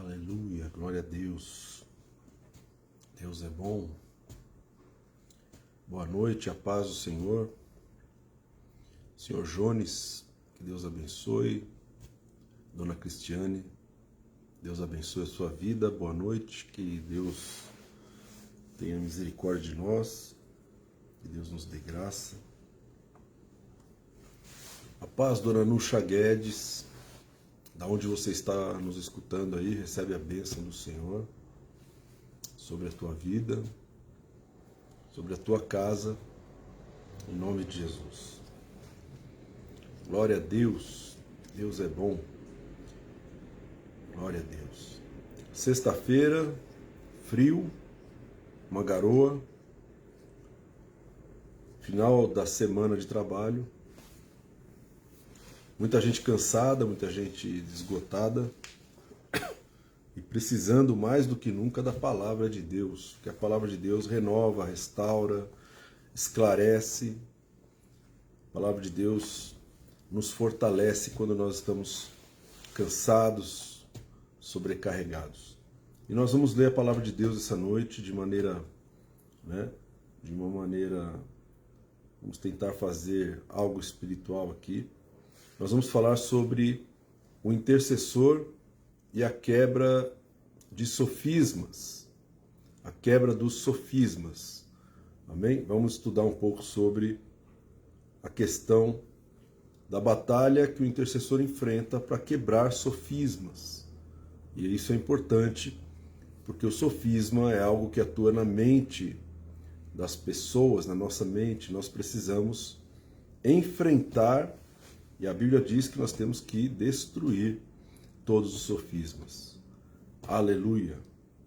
Aleluia, glória a Deus. Deus é bom. Boa noite, a paz do Senhor. Senhor Jones, que Deus abençoe. Dona Cristiane, Deus abençoe a sua vida. Boa noite, que Deus tenha misericórdia de nós, que Deus nos dê graça. A paz, Dona Nuxa Guedes, da onde você está nos escutando aí, recebe a bênção do Senhor sobre a tua vida, sobre a tua casa, em nome de Jesus. Glória a Deus, Deus é bom. Glória a Deus. Sexta-feira, frio, uma garoa, final da semana de trabalho. Muita gente cansada, muita gente esgotada e precisando mais do que nunca da palavra de Deus, porque a palavra de Deus renova, restaura, esclarece. A palavra de Deus nos fortalece quando nós estamos cansados, sobrecarregados. E nós vamos ler a palavra de Deus essa noite de uma maneira, vamos tentar fazer algo espiritual aqui. Nós vamos falar sobre o intercessor e a quebra de sofismas. A quebra dos sofismas. Amém? Vamos estudar um pouco sobre a questão da batalha que o intercessor enfrenta para quebrar sofismas. E isso é importante, porque o sofisma é algo que atua na mente das pessoas, na nossa mente. Nós precisamos enfrentar. E a Bíblia diz que nós temos que destruir todos os sofismas. Aleluia.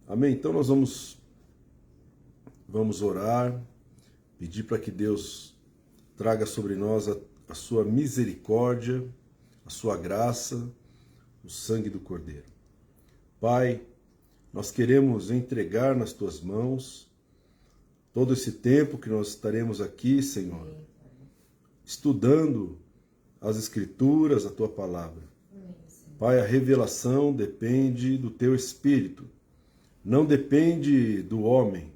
Amém? Então nós vamos orar, pedir para que Deus traga sobre nós a sua misericórdia, a sua graça, o sangue do Cordeiro. Pai, nós queremos entregar nas tuas mãos todo esse tempo que nós estaremos aqui, Senhor, estudando as Escrituras, a Tua Palavra. Pai, a revelação depende do Teu Espírito. Não depende do homem,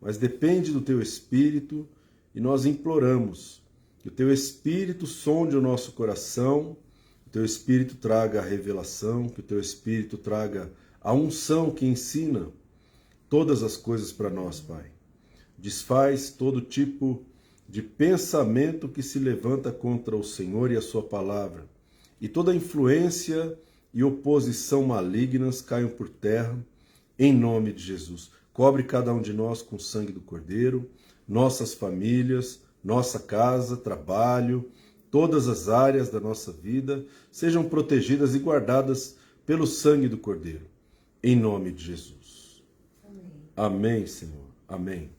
mas depende do Teu Espírito, e nós imploramos que o Teu Espírito sonde o nosso coração, que o Teu Espírito traga a revelação, que o Teu Espírito traga a unção que ensina todas as coisas para nós, Pai. Desfaz todo tipo de pensamento que se levanta contra o Senhor e a sua palavra, e toda influência e oposição malignas caiam por terra, em nome de Jesus. Cobre cada um de nós com o sangue do Cordeiro, nossas famílias, nossa casa, trabalho, todas as áreas da nossa vida sejam protegidas e guardadas pelo sangue do Cordeiro, em nome de Jesus. Amém, amém, Senhor. Amém.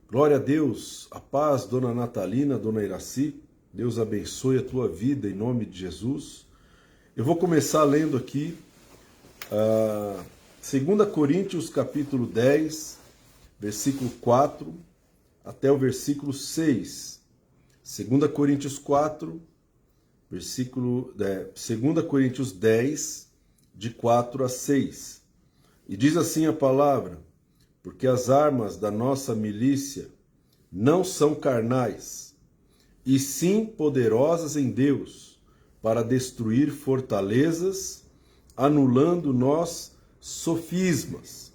Glória a Deus, a paz, Dona Natalina, Dona Iraci, Deus abençoe a tua vida em nome de Jesus. Eu vou começar lendo aqui 2 Coríntios capítulo 10, versículo 4 até o versículo 6. 2 Coríntios 4, 2 Coríntios 10, de 4 a 6. E diz assim a palavra: porque as armas da nossa milícia não são carnais, e sim poderosas em Deus, para destruir fortalezas, anulando nós sofismas,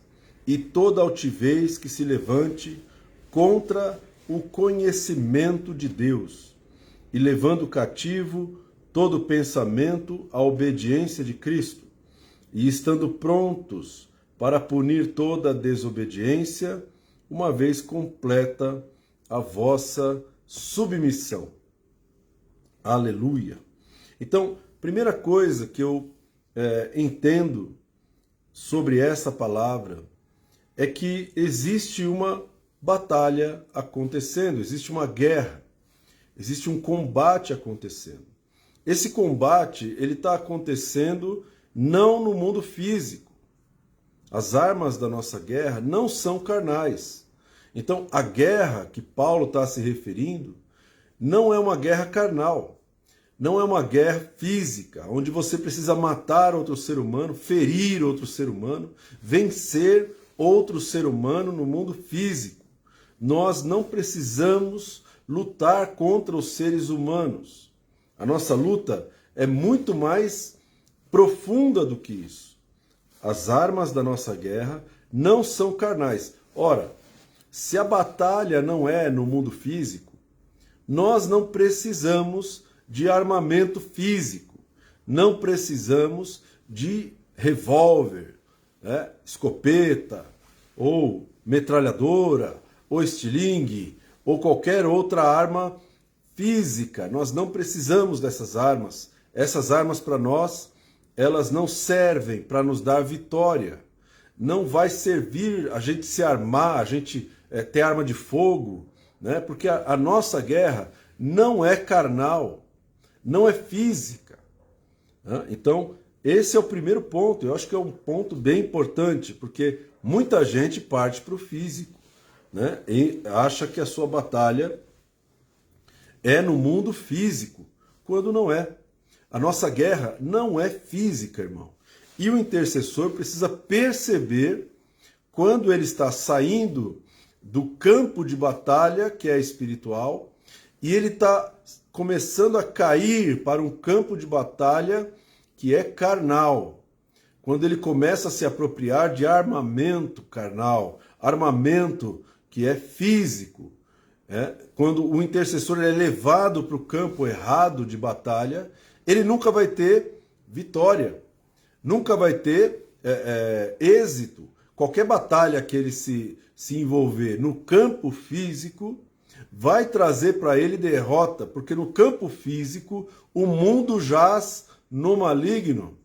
e toda altivez que se levante contra o conhecimento de Deus, e levando cativo todo pensamento à obediência de Cristo, e estando prontos para punir toda a desobediência, uma vez completa a vossa submissão. Aleluia. Então, primeira coisa que eu entendo sobre essa palavra é que existe uma batalha acontecendo, existe uma guerra, existe um combate acontecendo. Esse combate, ele está acontecendo não no mundo físico. As armas da nossa guerra não são carnais. Então, a guerra que Paulo está se referindo não é uma guerra carnal, não é uma guerra física, onde você precisa matar outro ser humano, ferir outro ser humano, vencer outro ser humano no mundo físico. Nós não precisamos lutar contra os seres humanos. A nossa luta é muito mais profunda do que isso. As armas da nossa guerra não são carnais. Ora, se a batalha não é no mundo físico, nós não precisamos de armamento físico, não precisamos de revólver, né, escopeta, ou metralhadora, ou estilingue, ou qualquer outra arma física. Nós não precisamos dessas armas. Essas armas para nós, elas não servem para nos dar vitória. Não vai servir a gente se armar, a gente ter arma de fogo, né? Porque a nossa guerra não é carnal, não é física. Né? Então, esse é o primeiro ponto. Eu acho que é um ponto bem importante, porque muita gente parte para o físico, né? E acha que a sua batalha é no mundo físico, quando não é. A nossa guerra não é física, irmão. E o intercessor precisa perceber quando ele está saindo do campo de batalha, que é espiritual, e ele está começando a cair para um campo de batalha que é carnal. Quando ele começa a se apropriar de armamento carnal, armamento que é físico. Quando o intercessor é levado para o campo errado de batalha, ele nunca vai ter vitória, nunca vai ter êxito. Qualquer batalha que ele se envolver no campo físico vai trazer para ele derrota, porque no campo físico o mundo jaz no maligno.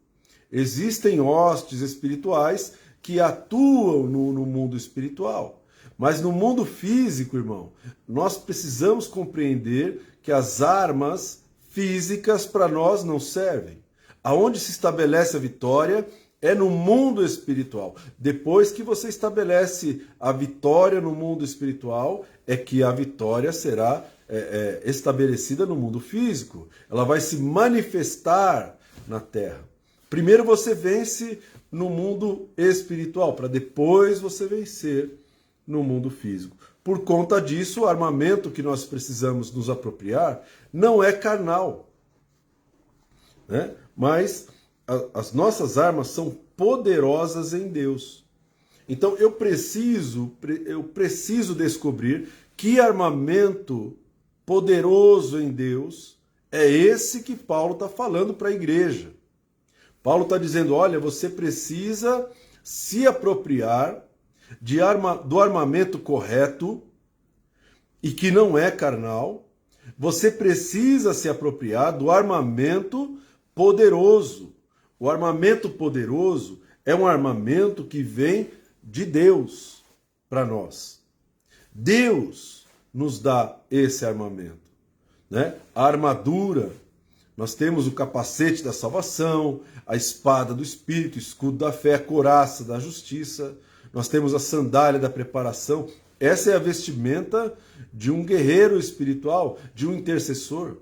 Existem hostes espirituais que atuam no mundo espiritual. Mas no mundo físico, irmão, nós precisamos compreender que as armas físicas para nós não servem. Aonde se estabelece a vitória é no mundo espiritual. Depois que você estabelece a vitória no mundo espiritual, é que a vitória será estabelecida no mundo físico. Ela vai se manifestar na terra. Primeiro você vence no mundo espiritual, para depois você vencer no mundo físico. Por conta disso, o armamento que nós precisamos nos apropriar não é carnal, né? Mas as nossas armas são poderosas em Deus. Então eu preciso descobrir que armamento poderoso em Deus é esse que Paulo está falando para a igreja. Paulo está dizendo, olha, você precisa se apropriar do armamento correto e que não é carnal. Você precisa se apropriar do armamento poderoso. O armamento poderoso é um armamento que vem de Deus para nós. Deus nos dá esse armamento, né? A armadura, nós temos o capacete da salvação, a espada do Espírito, o escudo da fé, a couraça da justiça. Nós temos a sandália da preparação. Essa é a vestimenta de um guerreiro espiritual, de um intercessor.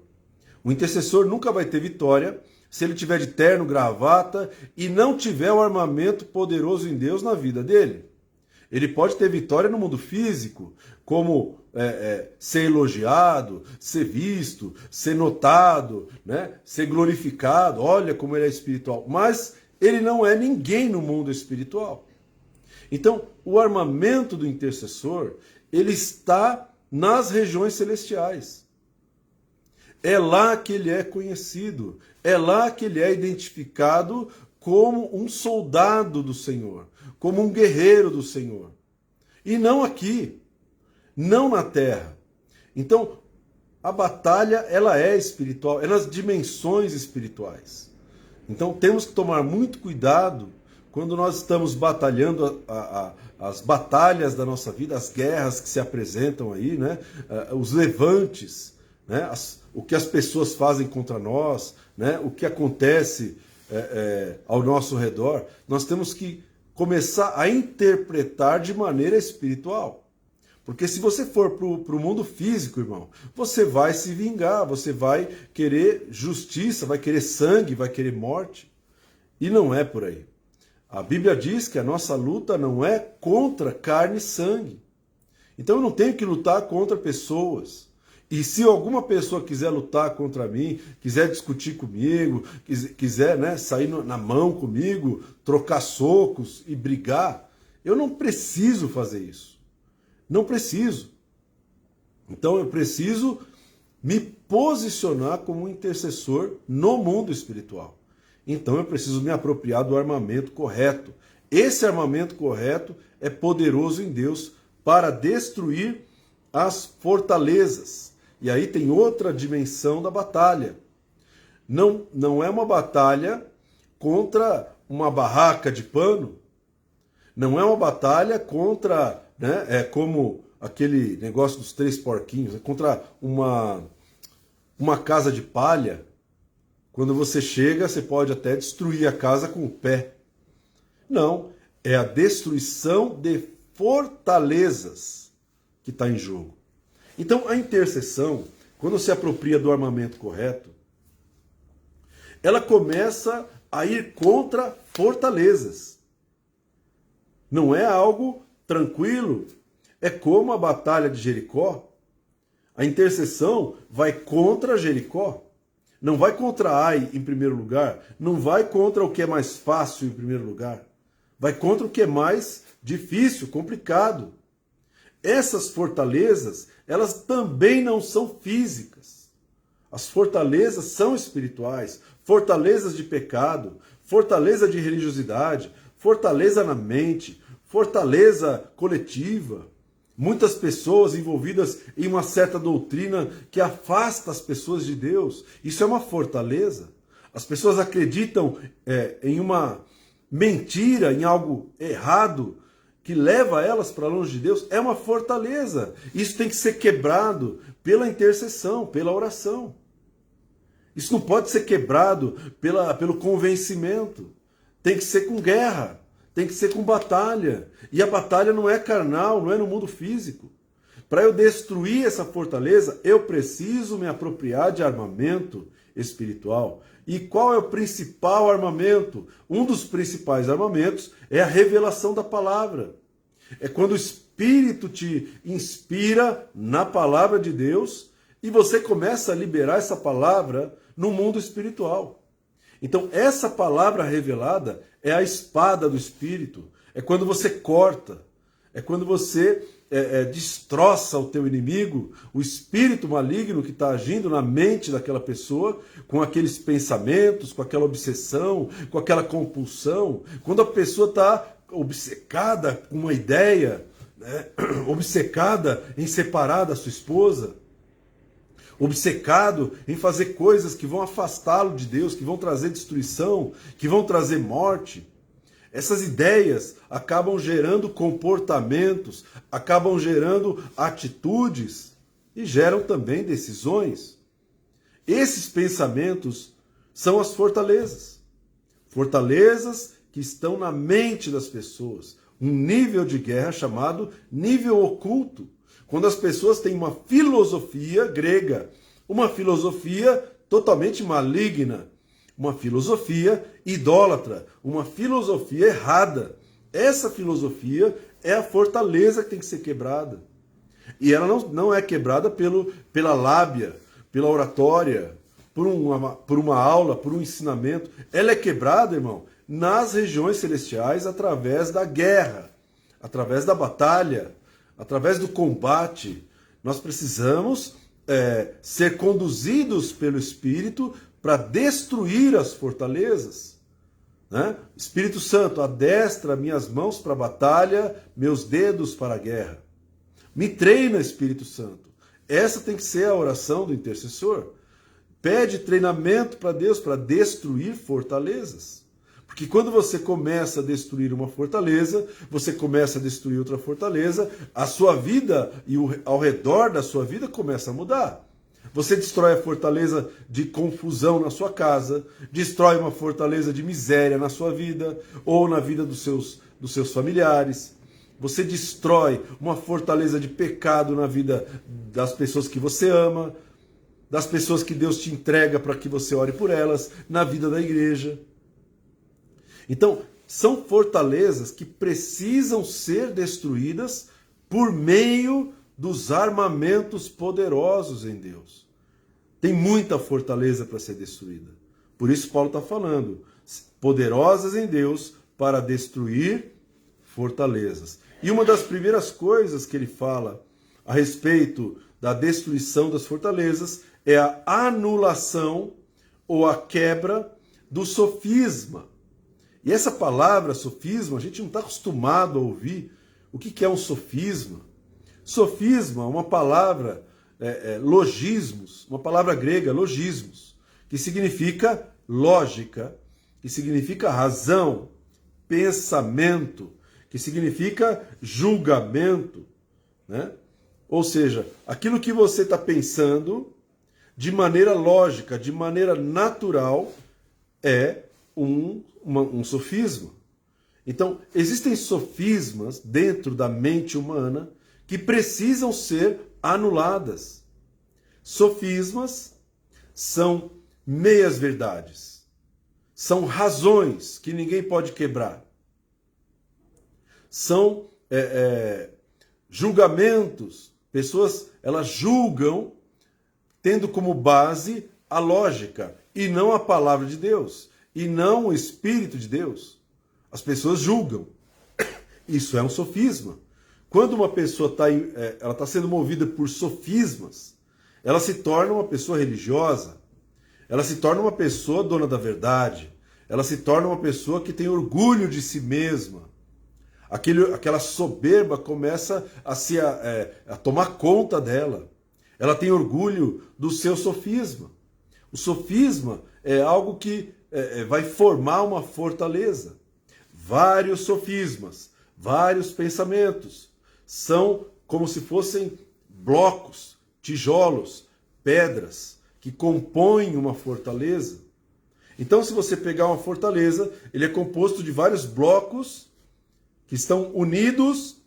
O intercessor nunca vai ter vitória se ele tiver de terno, gravata e não tiver o armamento poderoso em Deus na vida dele. Ele pode ter vitória no mundo físico, como ser elogiado, ser visto, ser notado, né? Ser glorificado. Olha como ele é espiritual. Mas ele não é ninguém no mundo espiritual. Então, o armamento do intercessor, ele está nas regiões celestiais. É lá que ele é conhecido, é lá que ele é identificado como um soldado do Senhor, como um guerreiro do Senhor. E não aqui, não na terra. Então, a batalha, ela é espiritual, é nas dimensões espirituais. Então, temos que tomar muito cuidado quando nós estamos batalhando as batalhas da nossa vida, as guerras que se apresentam aí, né? Os levantes, né? O que as pessoas fazem contra nós, né? O que acontece ao nosso redor, nós temos que começar a interpretar de maneira espiritual. Porque se você for para o mundo físico, irmão, você vai se vingar, você vai querer justiça, vai querer sangue, vai querer morte. E não é por aí. A Bíblia diz que a nossa luta não é contra carne e sangue. Então eu não tenho que lutar contra pessoas. E se alguma pessoa quiser lutar contra mim, quiser discutir comigo, quiser, né, sair na mão comigo, trocar socos e brigar, eu não preciso fazer isso. Não preciso. Então eu preciso me posicionar como um intercessor no mundo espiritual. Então eu preciso me apropriar do armamento correto. Esse armamento correto é poderoso em Deus para destruir as fortalezas. E aí tem outra dimensão da batalha. Não é uma batalha contra uma barraca de pano. Não é uma batalha contra, né, é como aquele negócio dos 3 porquinhos, é contra uma casa de palha. Quando você chega, você pode até destruir a casa com o pé. Não, é a destruição de fortalezas que está em jogo. Então, a intercessão, quando se apropria do armamento correto, ela começa a ir contra fortalezas. Não é algo tranquilo. É como a batalha de Jericó. A intercessão vai contra Jericó. Não vai contra Ai em primeiro lugar. Não vai contra o que é mais fácil em primeiro lugar. Vai contra o que é mais difícil, complicado. Essas fortalezas, elas também não são físicas. As fortalezas são espirituais. Fortalezas de pecado, fortaleza de religiosidade, fortaleza na mente, fortaleza coletiva. Muitas pessoas envolvidas em uma certa doutrina que afasta as pessoas de Deus. Isso é uma fortaleza. As pessoas acreditam em uma mentira, em algo errado, que leva elas para longe de Deus. É uma fortaleza. Isso tem que ser quebrado pela intercessão, pela oração. Isso não pode ser quebrado pelo convencimento. Tem que ser com guerra. Tem que ser com batalha. E a batalha não é carnal, não é no mundo físico. Para eu destruir essa fortaleza, eu preciso me apropriar de armamento espiritual. E qual é o principal armamento? Um dos principais armamentos é a revelação da palavra. É quando o Espírito te inspira na palavra de Deus e você começa a liberar essa palavra no mundo espiritual. Então, essa palavra revelada é a espada do Espírito. É quando você corta, é quando você destroça o teu inimigo, o espírito maligno que está agindo na mente daquela pessoa, com aqueles pensamentos, com aquela obsessão, com aquela compulsão. Quando a pessoa está obcecada com uma ideia, né, obcecada em separar da sua esposa, obcecado em fazer coisas que vão afastá-lo de Deus, que vão trazer destruição, que vão trazer morte. Essas ideias acabam gerando comportamentos, acabam gerando atitudes e geram também decisões. Esses pensamentos são as fortalezas. Fortalezas que estão na mente das pessoas. Um nível de guerra chamado nível oculto. Quando as pessoas têm uma filosofia grega, uma filosofia totalmente maligna, uma filosofia idólatra, uma filosofia errada. Essa filosofia é a fortaleza que tem que ser quebrada. E ela não é quebrada pela lábia, pela oratória, por uma aula, por um ensinamento. Ela é quebrada, irmão, nas regiões celestiais através da guerra, através da batalha, através do combate. Nós precisamos ser conduzidos pelo Espírito para destruir as fortalezas. Né? Espírito Santo, adestra minhas mãos para a batalha, meus dedos para a guerra. Me treina, Espírito Santo. Essa tem que ser a oração do intercessor. Pede treinamento para Deus para destruir fortalezas. Porque quando você começa a destruir uma fortaleza, você começa a destruir outra fortaleza, a sua vida e ao redor da sua vida começa a mudar. Você destrói a fortaleza de confusão na sua casa, destrói uma fortaleza de miséria na sua vida, ou na vida dos seus familiares. você destrói uma fortaleza de pecado na vida das pessoas que você ama, das pessoas que Deus te entrega para que você ore por elas, na vida da igreja. Então, são fortalezas que precisam ser destruídas por meio dos armamentos poderosos em Deus. Tem muita fortaleza para ser destruída. Por isso Paulo está falando, poderosas em Deus para destruir fortalezas. E uma das primeiras coisas que ele fala a respeito da destruição das fortalezas é a anulação ou a quebra do sofisma. E essa palavra sofisma, a gente não está acostumado a ouvir. O que é um sofisma? Sofisma é uma palavra, logismos, uma palavra grega, logismos, que significa lógica, que significa razão, pensamento, que significa julgamento, né? Ou seja, aquilo que você está pensando de maneira lógica, de maneira natural, é um sofisma. Então, existem sofismas dentro da mente humana que precisam ser anuladas. Sofismas são meias-verdades, são razões que ninguém pode quebrar, são julgamentos. Pessoas, elas julgam tendo como base a lógica e não a palavra de Deus, e não o Espírito de Deus. As pessoas julgam. Isso é um sofisma. Quando uma pessoa está sendo movida por sofismas, ela se torna uma pessoa religiosa, ela se torna uma pessoa dona da verdade, ela se torna uma pessoa que tem orgulho de si mesma. Aquela soberba começa a tomar conta dela. Ela tem orgulho do seu sofisma. O sofisma é algo que vai formar uma fortaleza. Vários sofismas, vários pensamentos são como se fossem blocos, tijolos, pedras que compõem uma fortaleza. Então, se você pegar uma fortaleza, ele é composto de vários blocos que estão unidos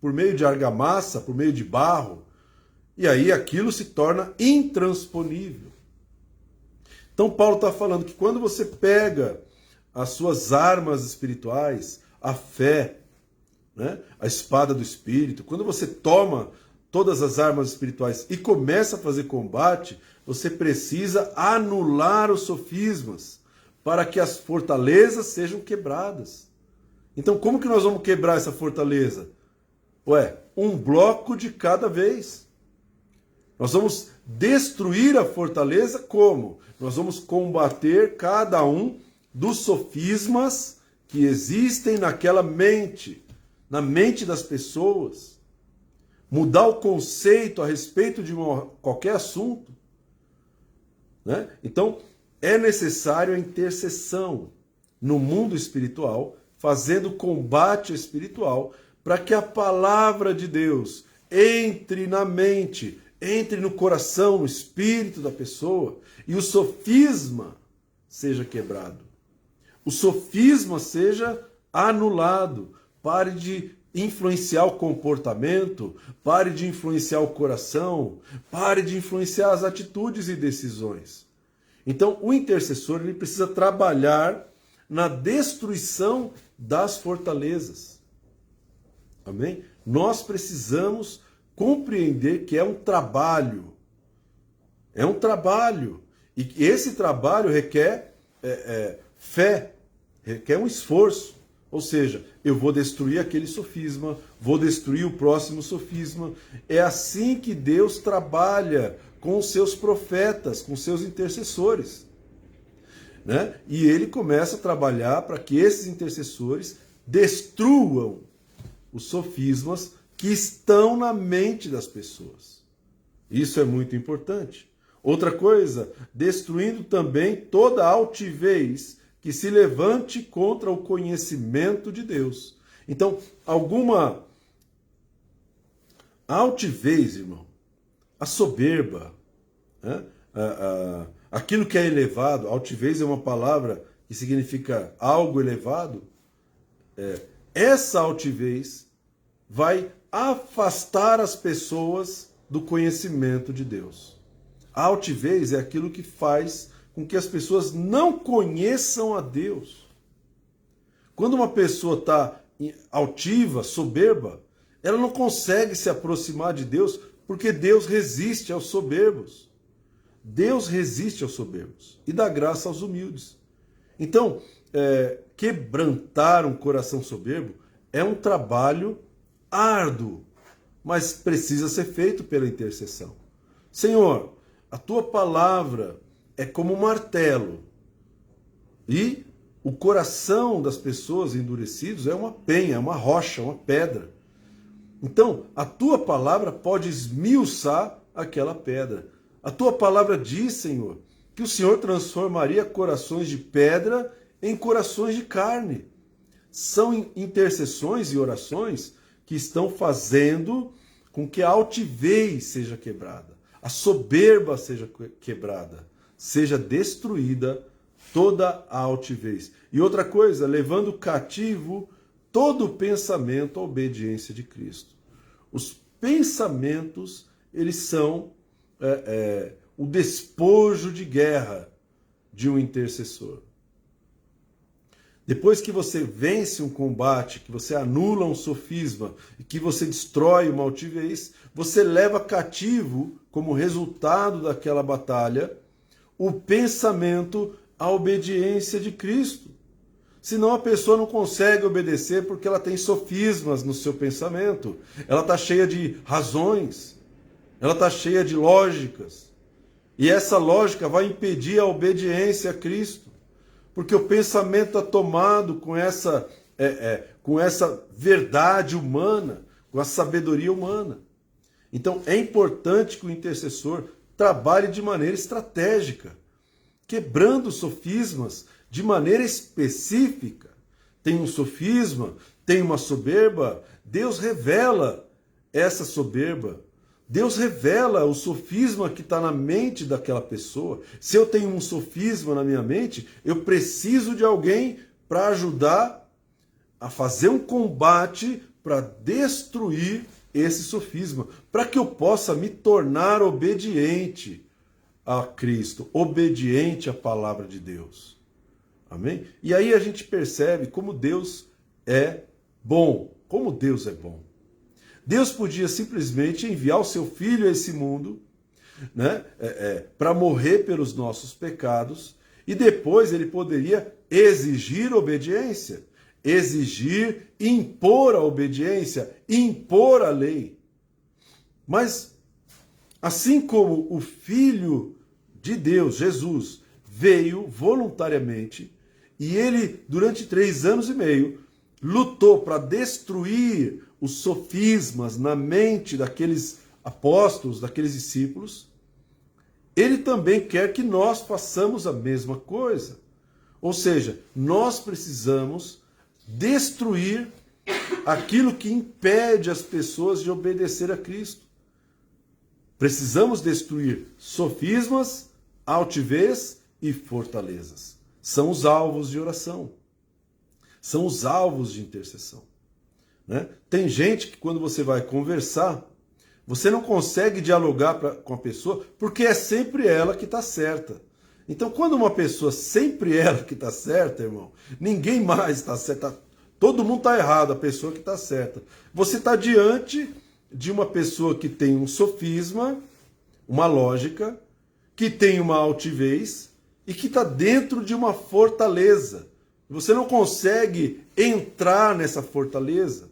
por meio de argamassa, por meio de barro, e aí aquilo se torna intransponível. Então Paulo está falando que quando você pega as suas armas espirituais, a fé, né, a espada do Espírito, quando você toma todas as armas espirituais e começa a fazer combate, você precisa anular os sofismas para que as fortalezas sejam quebradas. Então, como que nós vamos quebrar essa fortaleza? Um bloco de cada vez. Nós vamos destruir a fortaleza como? Nós vamos combater cada um dos sofismas que existem naquela mente, na mente das pessoas. Mudar o conceito a respeito de qualquer assunto, né? Então, é necessário a intercessão no mundo espiritual, fazendo combate espiritual, para que a palavra de Deus entre na mente, entre no coração, no espírito da pessoa, e o sofisma seja quebrado. O sofisma seja anulado. Pare de influenciar o comportamento, pare de influenciar o coração, pare de influenciar as atitudes e decisões. Então, o intercessor ele precisa trabalhar na destruição das fortalezas. Amém? Nós precisamos compreender que é um trabalho. É um trabalho. E que esse trabalho requer fé, requer um esforço. Ou seja, eu vou destruir aquele sofisma, vou destruir o próximo sofisma. É assim que Deus trabalha com os seus profetas, com os seus intercessores, né? E ele começa a trabalhar para que esses intercessores destruam os sofismas que estão na mente das pessoas. Isso é muito importante. Outra coisa, destruindo também toda altivez que se levante contra o conhecimento de Deus. Então, alguma altivez, irmão, a soberba, né? Aquilo que é elevado, altivez é uma palavra que significa algo elevado, essa altivez vai afastar as pessoas do conhecimento de Deus. A altivez é aquilo que faz com que as pessoas não conheçam a Deus. Quando uma pessoa está altiva, soberba, ela não consegue se aproximar de Deus, porque Deus resiste aos soberbos. Deus resiste aos soberbos e dá graça aos humildes. Então, quebrantar um coração soberbo é um trabalho árduo, mas precisa ser feito pela intercessão. Senhor, a tua palavra é como um martelo, e o coração das pessoas endurecidos é uma penha, é uma rocha, uma pedra. Então, a tua palavra pode esmiuçar aquela pedra. A tua palavra diz, Senhor, que o Senhor transformaria corações de pedra em corações de carne. São intercessões e orações que estão fazendo com que a altivez seja quebrada, a soberba seja quebrada, seja destruída toda a altivez. E outra coisa, levando cativo todo o pensamento à obediência de Cristo. Os pensamentos, eles são o despojo de guerra de um intercessor. Depois que você vence um combate, que você anula um sofisma e que você destrói uma altivez, você leva cativo, como resultado daquela batalha, o pensamento à obediência de Cristo. Senão a pessoa não consegue obedecer porque ela tem sofismas no seu pensamento. Ela está cheia de razões, ela está cheia de lógicas. E essa lógica vai impedir a obediência a Cristo. Porque o pensamento está tomado com essa verdade humana, com a sabedoria humana. Então é importante que o intercessor trabalhe de maneira estratégica, quebrando sofismas de maneira específica. Tem um sofisma, tem uma soberba, Deus revela essa soberba. Deus revela o sofisma que está na mente daquela pessoa. Se eu tenho um sofisma na minha mente, eu preciso de alguém para ajudar a fazer um combate para destruir esse sofisma, para que eu possa me tornar obediente a Cristo, obediente à palavra de Deus. Amém? E aí a gente percebe como Deus é bom, como Deus é bom. Deus podia simplesmente enviar o seu Filho a esse mundo, né, para morrer pelos nossos pecados, e depois ele poderia exigir obediência, exigir, impor a obediência, impor a lei. Mas, assim como o Filho de Deus, Jesus, veio voluntariamente, e ele, durante 3 anos e meio, lutou para destruir os sofismas na mente daqueles apóstolos, daqueles discípulos, ele também quer que nós façamos a mesma coisa. Ou seja, nós precisamos destruir aquilo que impede as pessoas de obedecer a Cristo. Precisamos destruir sofismas, altivez e fortalezas. São os alvos de oração. São os alvos de intercessão. Né? Tem gente que quando você vai conversar, você não consegue dialogar com a pessoa porque é sempre ela que está certa. Então quando uma pessoa sempre ela que está certa, irmão, ninguém mais está certo, todo mundo está errado, a pessoa que está certa. Você está diante de uma pessoa que tem um sofisma, uma lógica, que tem uma altivez e que está dentro de uma fortaleza. Você não consegue entrar nessa fortaleza.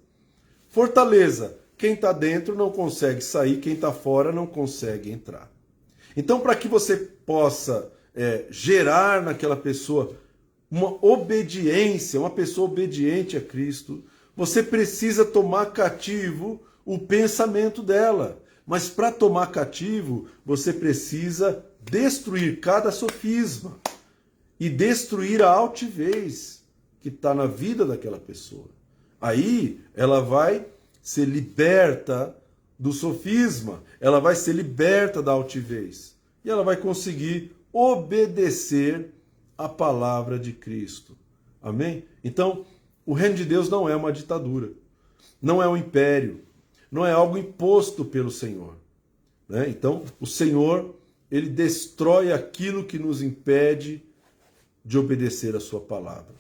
Fortaleza, quem está dentro não consegue sair, quem está fora não consegue entrar. Então, para que você possa gerar naquela pessoa uma obediência, uma pessoa obediente a Cristo, você precisa tomar cativo o pensamento dela. Mas para tomar cativo, você precisa destruir cada sofisma e destruir a altivez que está na vida daquela pessoa. Aí ela vai ser liberta do sofisma, ela vai ser liberta da altivez e ela vai conseguir obedecer a palavra de Cristo. Amém? Então, o reino de Deus não é uma ditadura. não é um império, não é algo imposto pelo Senhor, né? Então, o Senhor, ele destrói aquilo que nos impede de obedecer a sua palavra.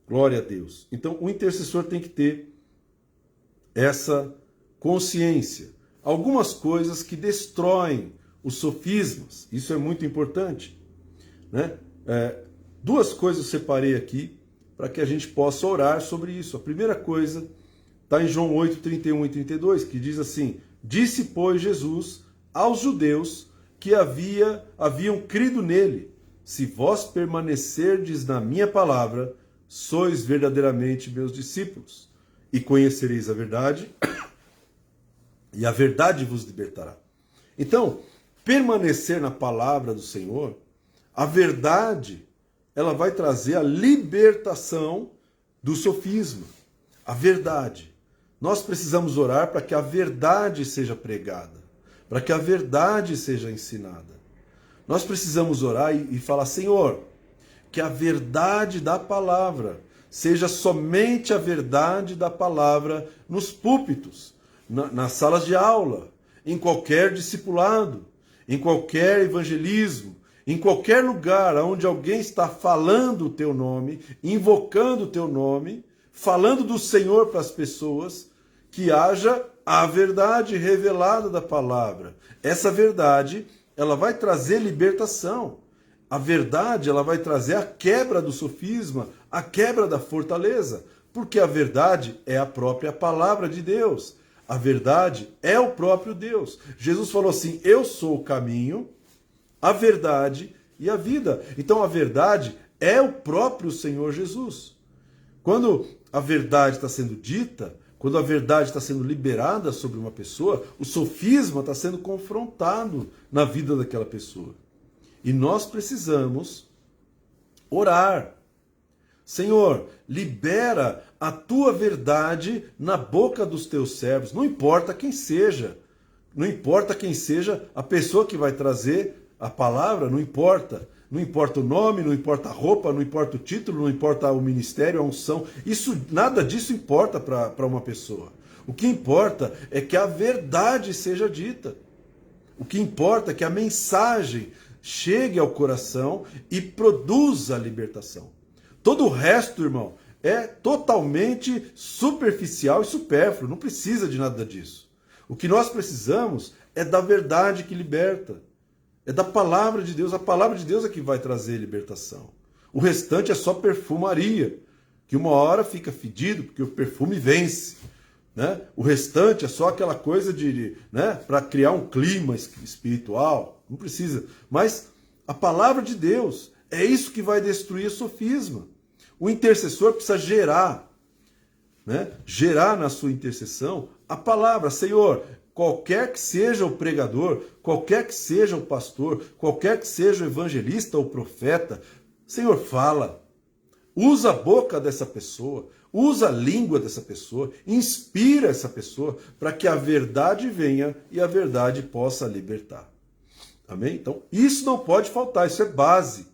Glória a Deus. Então, o intercessor tem que ter essa consciência. Algumas coisas que destroem os sofismas, isso é muito importante, né? Duas coisas eu separei aqui para que a gente possa orar sobre isso. A primeira coisa está em João 8, 31 e 32, que diz assim: disse, pois, Jesus aos judeus que haviam crido nele: se vós permanecerdes na minha palavra, sois verdadeiramente meus discípulos, e conhecereis a verdade, e a verdade vos libertará. Então, permanecer na palavra do Senhor, a verdade, ela vai trazer a libertação do sofisma. A verdade. Nós precisamos orar para que a verdade seja pregada, para que a verdade seja ensinada. Nós precisamos orar e falar: Senhor, que a verdade da palavra seja somente a verdade da palavra nos púlpitos, nas salas de aula, em qualquer discipulado, em qualquer evangelismo, em qualquer lugar onde alguém está falando o teu nome, invocando o teu nome, falando do Senhor para as pessoas, que haja a verdade revelada da palavra. Essa verdade, ela vai trazer libertação. A verdade, ela vai trazer a quebra do sofisma, a quebra da fortaleza, porque a verdade é a própria palavra de Deus. A verdade é o próprio Deus. Jesus falou assim: eu sou o caminho, a verdade e a vida. Então a verdade é o próprio Senhor Jesus. Quando a verdade está sendo dita, quando a verdade está sendo liberada sobre uma pessoa, o sofisma está sendo confrontado na vida daquela pessoa. E nós precisamos orar. Senhor, libera a tua verdade na boca dos teus servos. Não importa quem seja. Não importa quem seja a pessoa que vai trazer a palavra, não importa. Não importa o nome, não importa a roupa, não importa o título, não importa o ministério, a unção. Nada disso importa para uma pessoa. O que importa é que a verdade seja dita. O que importa é que a mensagem chegue ao coração e produza a libertação. Todo o resto, irmão, é totalmente superficial e supérfluo. Não precisa de nada disso. O que nós precisamos é da verdade que liberta. É da palavra de Deus. A palavra de Deus é que vai trazer libertação. O restante é só perfumaria, que uma hora fica fedido, porque o perfume vence, né? O restante é só aquela coisa né, para criar um clima espiritual. Não precisa. Mas a palavra de Deus é isso que vai destruir o sofisma. O intercessor precisa gerar, né? Gerar na sua intercessão a palavra. Senhor, qualquer que seja o pregador, qualquer que seja o pastor, qualquer que seja o evangelista ou profeta, Senhor, fala. Usa a boca dessa pessoa, usa a língua dessa pessoa, inspira essa pessoa para que a verdade venha e a verdade possa libertar. Amém? Então, isso não pode faltar, isso é base.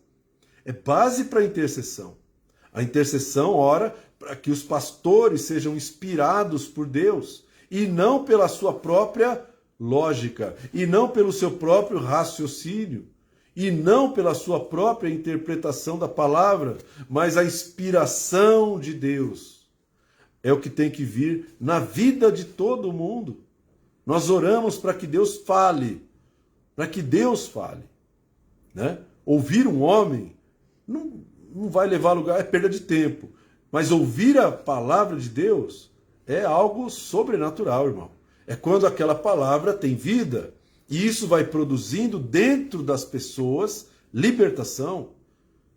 É base para a intercessão. A intercessão ora para que os pastores sejam inspirados por Deus e não pela sua própria lógica, e não pelo seu próprio raciocínio, e não pela sua própria interpretação da palavra, mas a inspiração de Deus é o que tem que vir na vida de todo mundo. Nós oramos para que Deus fale, né? Ouvir um homem não vai levar a lugar, é perda de tempo. Mas ouvir a palavra de Deus é algo sobrenatural, irmão. É quando aquela palavra tem vida, e isso vai produzindo dentro das pessoas libertação.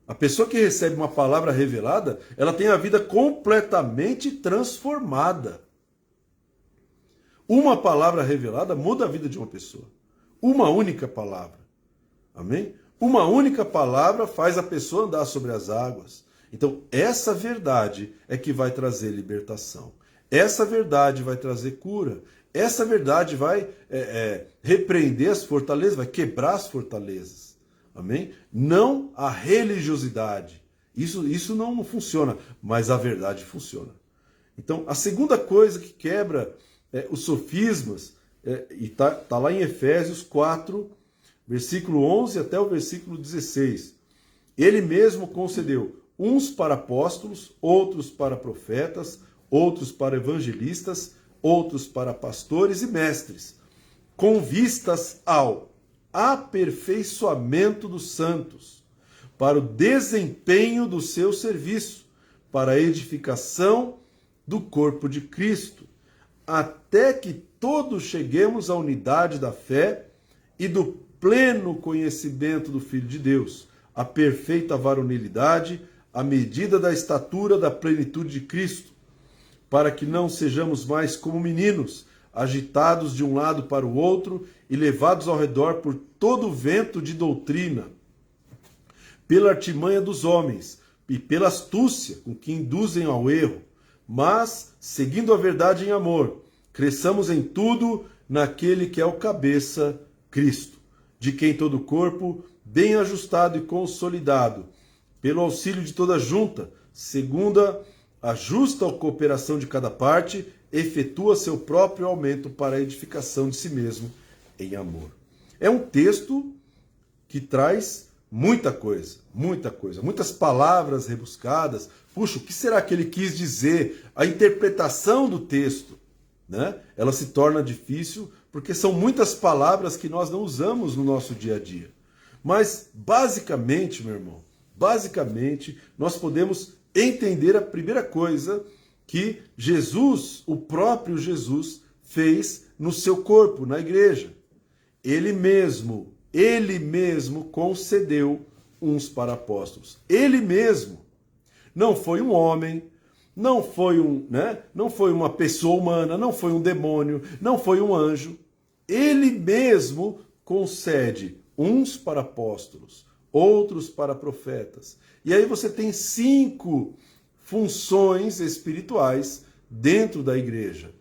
A pessoa que recebe uma palavra revelada, ela tem a vida completamente transformada. Uma palavra revelada muda a vida de uma pessoa. Uma única palavra. Amém? Uma única palavra faz a pessoa andar sobre as águas. Então, essa verdade é que vai trazer libertação. Essa verdade vai trazer cura. Essa verdade vai repreender as fortalezas, vai quebrar as fortalezas. Amém? Não a religiosidade. Isso não funciona, mas a verdade funciona. Então, a segunda coisa que quebra os sofismas, e está lá em Efésios 4, versículo 11 até o versículo 16. Ele mesmo concedeu uns para apóstolos, outros para profetas, outros para evangelistas, outros para pastores e mestres, com vistas ao aperfeiçoamento dos santos, para o desempenho do seu serviço, para a edificação do corpo de Cristo, até que todos cheguemos à unidade da fé e do pleno conhecimento do Filho de Deus, a perfeita varonilidade, à medida da estatura da plenitude de Cristo, para que não sejamos mais como meninos, agitados de um lado para o outro e levados ao redor por todo o vento de doutrina, pela artimanha dos homens e pela astúcia com que induzem ao erro, mas, seguindo a verdade em amor, cresçamos em tudo naquele que é o cabeça, Cristo, de quem todo o corpo, bem ajustado e consolidado, pelo auxílio de toda junta, segundo a justa cooperação de cada parte, efetua seu próprio aumento para a edificação de si mesmo em amor. É um texto que traz muita coisa, muitas palavras rebuscadas. Puxa, o que será que ele quis dizer? A interpretação do texto, né? Ela se torna difícil porque são muitas palavras que nós não usamos no nosso dia a dia. Mas, basicamente, meu irmão, nós podemos entender a primeira coisa que Jesus, o próprio Jesus, fez no seu corpo, na igreja. Ele mesmo concedeu uns para apóstolos. Ele mesmo. Não foi um homem, não foi uma pessoa humana, não foi um demônio, não foi um anjo. Ele mesmo concede uns para apóstolos, outros para profetas. E aí você tem 5 funções espirituais dentro da igreja.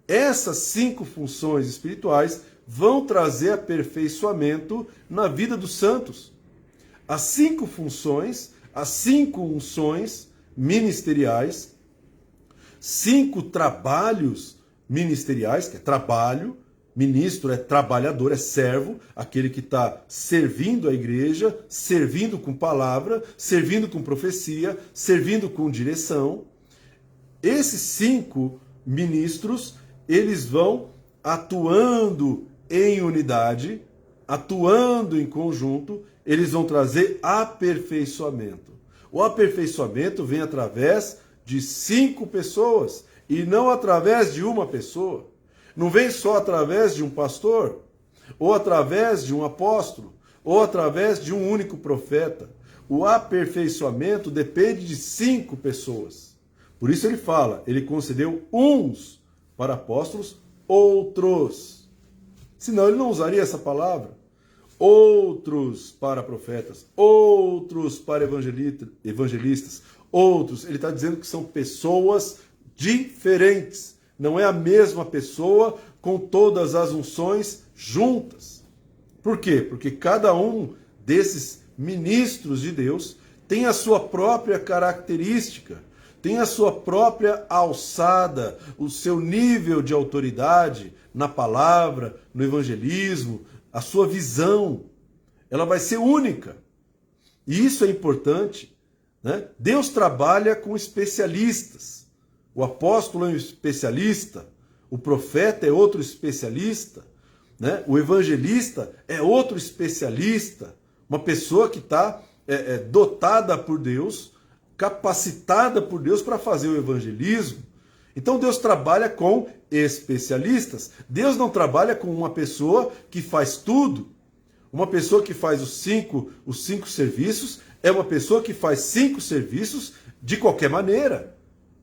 Essas 5 funções espirituais vão trazer aperfeiçoamento na vida dos santos. As 5 funções, as 5 unções ministeriais, 5 trabalhos ministeriais, que é trabalho. Ministro é trabalhador, é servo, aquele que está servindo a igreja, servindo com palavra, servindo com profecia, servindo com direção. Esses 5 ministros, eles vão atuando em unidade, atuando em conjunto, eles vão trazer aperfeiçoamento. O aperfeiçoamento vem através de 5 pessoas e não através de uma pessoa. Não vem só através de um pastor, ou através de um apóstolo, ou através de um único profeta. O aperfeiçoamento depende de 5 pessoas. Por isso ele fala, ele concedeu uns para apóstolos, outros. Senão ele não usaria essa palavra. Outros para profetas, outros para evangelistas, outros. Ele está dizendo que são pessoas diferentes. Não é a mesma pessoa com todas as unções juntas. Por quê? Porque cada um desses ministros de Deus tem a sua própria característica, tem a sua própria alçada, o seu nível de autoridade na palavra, no evangelismo, a sua visão. Ela vai ser única. E isso é importante, né? Deus trabalha com especialistas. O apóstolo é um especialista, o profeta é outro especialista, né? O evangelista é outro especialista, uma pessoa que está dotada por Deus, capacitada por Deus para fazer o evangelismo. Então Deus trabalha com especialistas. Deus não trabalha com uma pessoa que faz tudo. Uma pessoa que faz os cinco serviços é uma pessoa que faz 5 serviços de qualquer maneira.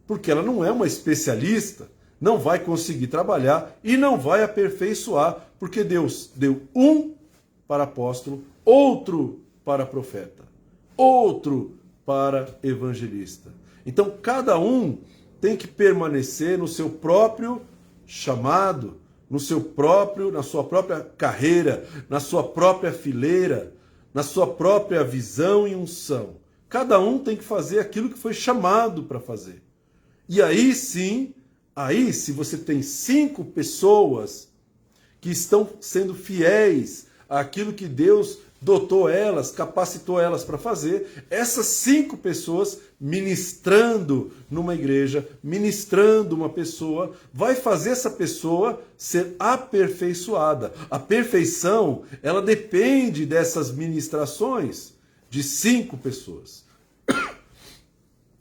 Porque ela não é uma especialista, não vai conseguir trabalhar e não vai aperfeiçoar, porque Deus deu um para apóstolo, outro para profeta, outro para evangelista. Então cada um tem que permanecer no seu próprio chamado, na sua própria carreira, na sua própria fileira, na sua própria visão e unção. Cada um tem que fazer aquilo que foi chamado para fazer. E aí sim, aí se você tem 5 pessoas que estão sendo fiéis àquilo que Deus dotou elas, capacitou elas para fazer, essas 5 pessoas ministrando numa igreja, ministrando uma pessoa, vai fazer essa pessoa ser aperfeiçoada. A perfeição, ela depende dessas ministrações de 5 pessoas.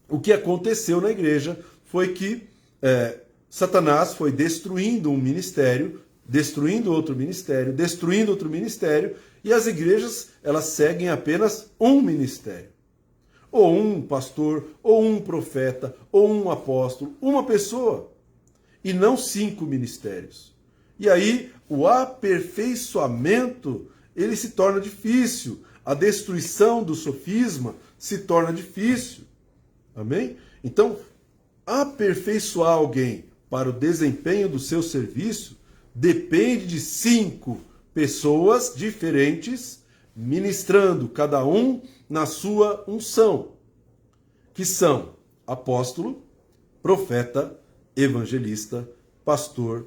O que aconteceu na igreja foi que Satanás foi destruindo um ministério, destruindo outro ministério, e as igrejas, elas seguem apenas um ministério. Ou um pastor, ou um profeta, ou um apóstolo, uma pessoa, e não 5 ministérios. E aí, o aperfeiçoamento, ele se torna difícil, a destruição do sofisma se torna difícil. Amém? Então, aperfeiçoar alguém para o desempenho do seu serviço depende de 5 pessoas diferentes, ministrando cada um na sua unção, que são apóstolo, profeta, evangelista, pastor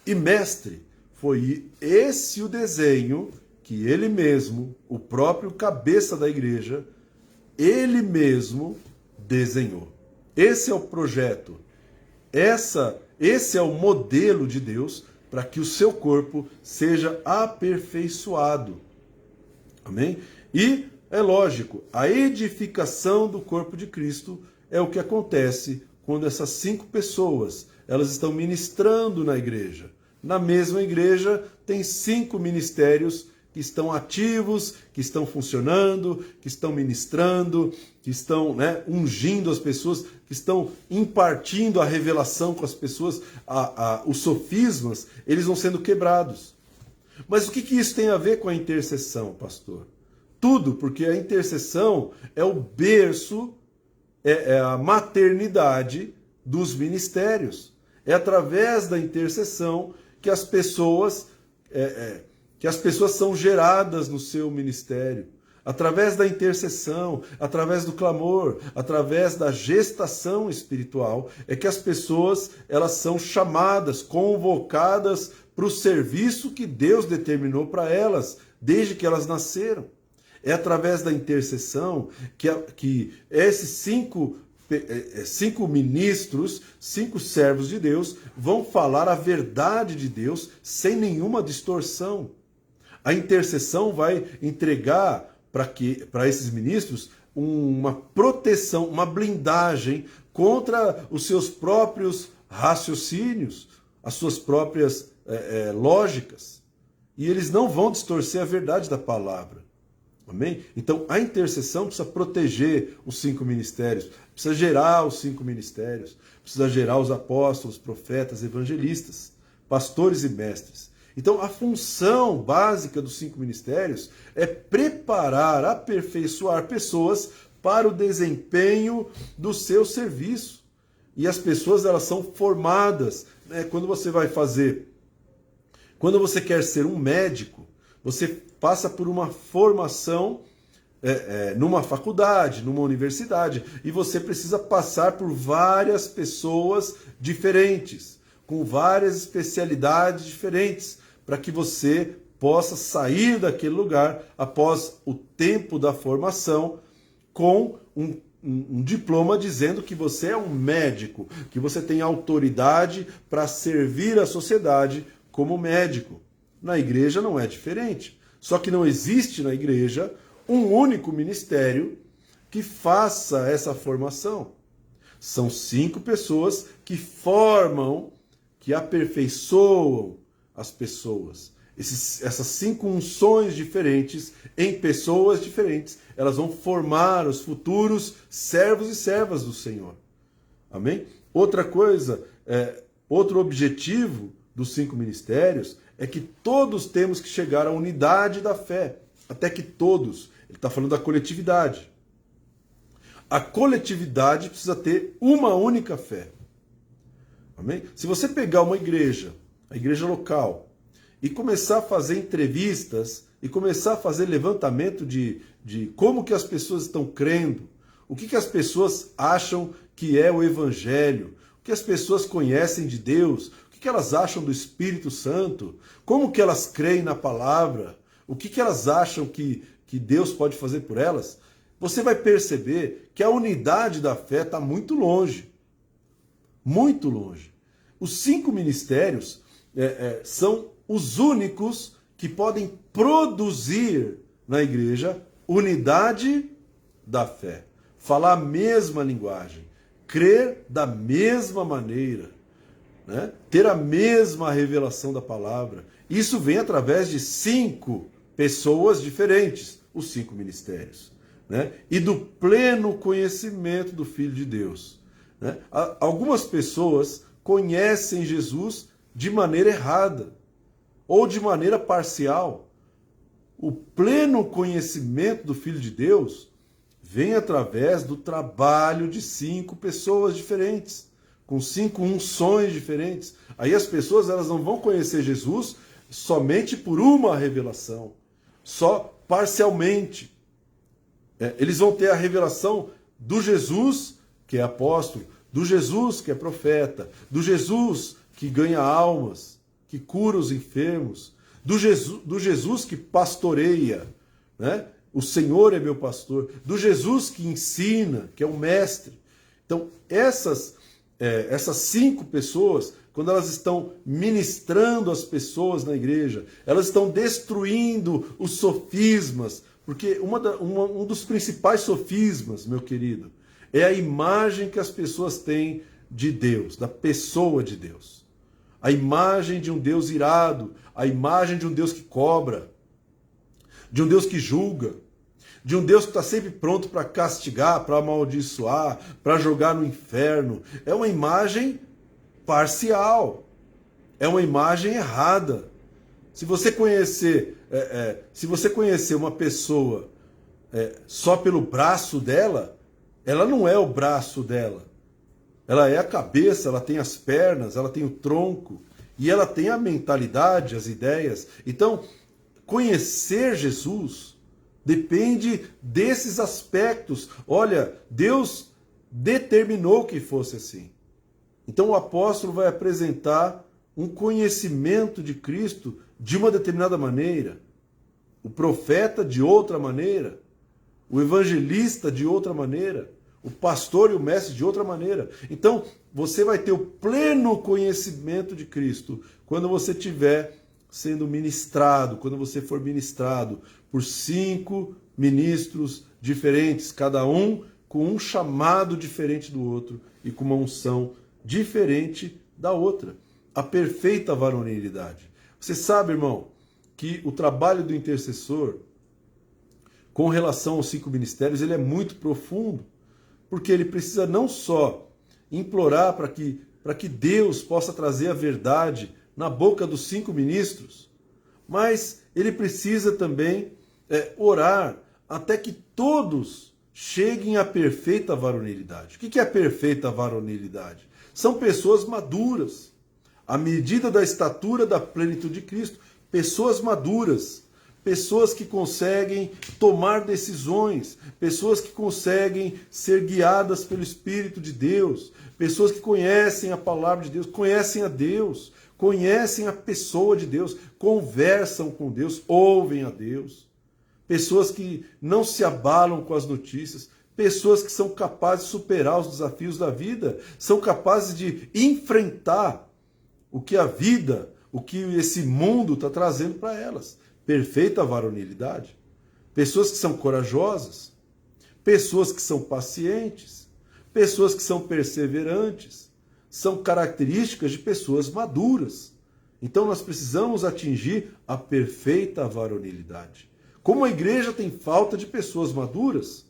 e mestre. Foi esse o desenho que ele mesmo, o próprio cabeça da igreja, ele mesmo desenhou. Esse é o projeto. Esse é o modelo de Deus para que o seu corpo seja aperfeiçoado. Amém? E, é lógico, a edificação do corpo de Cristo é o que acontece quando essas 5 pessoas, elas estão ministrando na igreja. Na mesma igreja tem 5 ministérios que estão ativos, que estão funcionando, que estão ministrando, que estão ungindo as pessoas, que estão impartindo a revelação com as pessoas, os sofismas, eles vão sendo quebrados. Mas o que isso tem a ver com a intercessão, pastor? Tudo, porque a intercessão é o berço, é a maternidade dos ministérios. É através da intercessão que as pessoas são geradas no seu ministério. Através da intercessão, através do clamor, através da gestação espiritual, é que as pessoas elas são chamadas, convocadas para o serviço que Deus determinou para elas, desde que elas nasceram. É através da intercessão que esses 5 ministros, 5 servos de Deus, vão falar a verdade de Deus sem nenhuma distorção. A intercessão vai entregar para esses ministros uma proteção, uma blindagem contra os seus próprios raciocínios, as suas próprias lógicas. E eles não vão distorcer a verdade da palavra. Amém? Então, a intercessão precisa proteger os 5 ministérios, precisa gerar os 5 ministérios, precisa gerar os apóstolos, profetas, evangelistas, pastores e mestres. Então, a função básica dos 5 ministérios é preparar, aperfeiçoar pessoas para o desempenho do seu serviço. E as pessoas, elas são formadas. Quando você quer ser um médico, você passa por uma formação numa faculdade, numa universidade, e você precisa passar por várias pessoas diferentes, com várias especialidades diferentes, para que você possa sair daquele lugar após o tempo da formação com um diploma dizendo que você é um médico, que você tem autoridade para servir a sociedade como médico. Na igreja não é diferente. Só que não existe na igreja um único ministério que faça essa formação. São 5 pessoas que formam, que aperfeiçoam as pessoas. Essas 5 unções diferentes, em pessoas diferentes, elas vão formar os futuros servos e servas do Senhor. Amém? Outra coisa, outro objetivo dos 5 ministérios é que todos temos que chegar à unidade da fé. Até que todos. Ele está falando da coletividade. A coletividade precisa ter uma única fé. Amém? Se você pegar uma igreja, a igreja local, e começar a fazer entrevistas, e começar a fazer levantamento de como que as pessoas estão crendo, O que as pessoas acham que é o Evangelho? O que as pessoas conhecem de Deus? O que elas acham do Espírito Santo? Como que elas creem na palavra? O que elas acham que Deus pode fazer por elas? Você vai perceber que a unidade da fé está muito longe. Muito longe. Os 5 ministérios são os únicos que podem produzir na igreja unidade da fé. Falar a mesma linguagem. Crer da mesma maneira. Né? Ter a mesma revelação da palavra. Isso vem através de 5 pessoas diferentes. Os 5 ministérios. Né? E do pleno conhecimento do Filho de Deus. Né? Algumas pessoas conhecem Jesus de maneira errada ou de maneira parcial. O pleno conhecimento do Filho de Deus vem através do trabalho de 5 pessoas diferentes, com 5 unções diferentes. Aí as pessoas elas não vão conhecer Jesus somente por uma revelação, só parcialmente. Eles vão ter a revelação do Jesus que é apóstolo, do Jesus que é profeta, do Jesus que ganha almas, que cura os enfermos, do Jesus que pastoreia, né? O Senhor é meu pastor, do Jesus que ensina, que é o mestre. Então, essas 5 pessoas, quando elas estão ministrando as pessoas na igreja, elas estão destruindo os sofismas, porque um dos principais sofismas, meu querido, é a imagem que as pessoas têm de Deus, da pessoa de Deus. A imagem de um Deus irado, a imagem de um Deus que cobra, de um Deus que julga, de um Deus que está sempre pronto para castigar, para amaldiçoar, para jogar no inferno. É uma imagem parcial, é uma imagem errada. Se você conhecer uma pessoa só pelo braço dela, ela não é o braço dela. Ela é a cabeça, ela tem as pernas, ela tem o tronco e ela tem a mentalidade, as ideias. Então, conhecer Jesus depende desses aspectos. Olha, Deus determinou que fosse assim. Então o apóstolo vai apresentar um conhecimento de Cristo de uma determinada maneira, o profeta de outra maneira, o evangelista de outra maneira, o pastor e o mestre de outra maneira. Então, você vai ter o pleno conhecimento de Cristo quando você estiver sendo ministrado, quando você for ministrado por 5 ministros diferentes, cada um com um chamado diferente do outro e com uma unção diferente da outra. A perfeita varonilidade. Você sabe, irmão, que o trabalho do intercessor com relação aos 5 ministérios, ele é muito profundo, porque ele precisa não só implorar para que Deus possa trazer a verdade na boca dos 5 ministros, mas ele precisa também orar até que todos cheguem à perfeita varonilidade. O que é a perfeita varonilidade? São pessoas maduras, à medida da estatura da plenitude de Cristo, pessoas maduras, pessoas que conseguem tomar decisões, pessoas que conseguem ser guiadas pelo Espírito de Deus, pessoas que conhecem a palavra de Deus, conhecem a Deus, conhecem a pessoa de Deus, conversam com Deus, ouvem a Deus, pessoas que não se abalam com as notícias, pessoas que são capazes de superar os desafios da vida, são capazes de enfrentar o que a vida, o que esse mundo está trazendo para elas. Perfeita varonilidade. Pessoas que são corajosas, pessoas que são pacientes, pessoas que são perseverantes, são características de pessoas maduras. Então nós precisamos atingir a perfeita varonilidade. Como a igreja tem falta de pessoas maduras,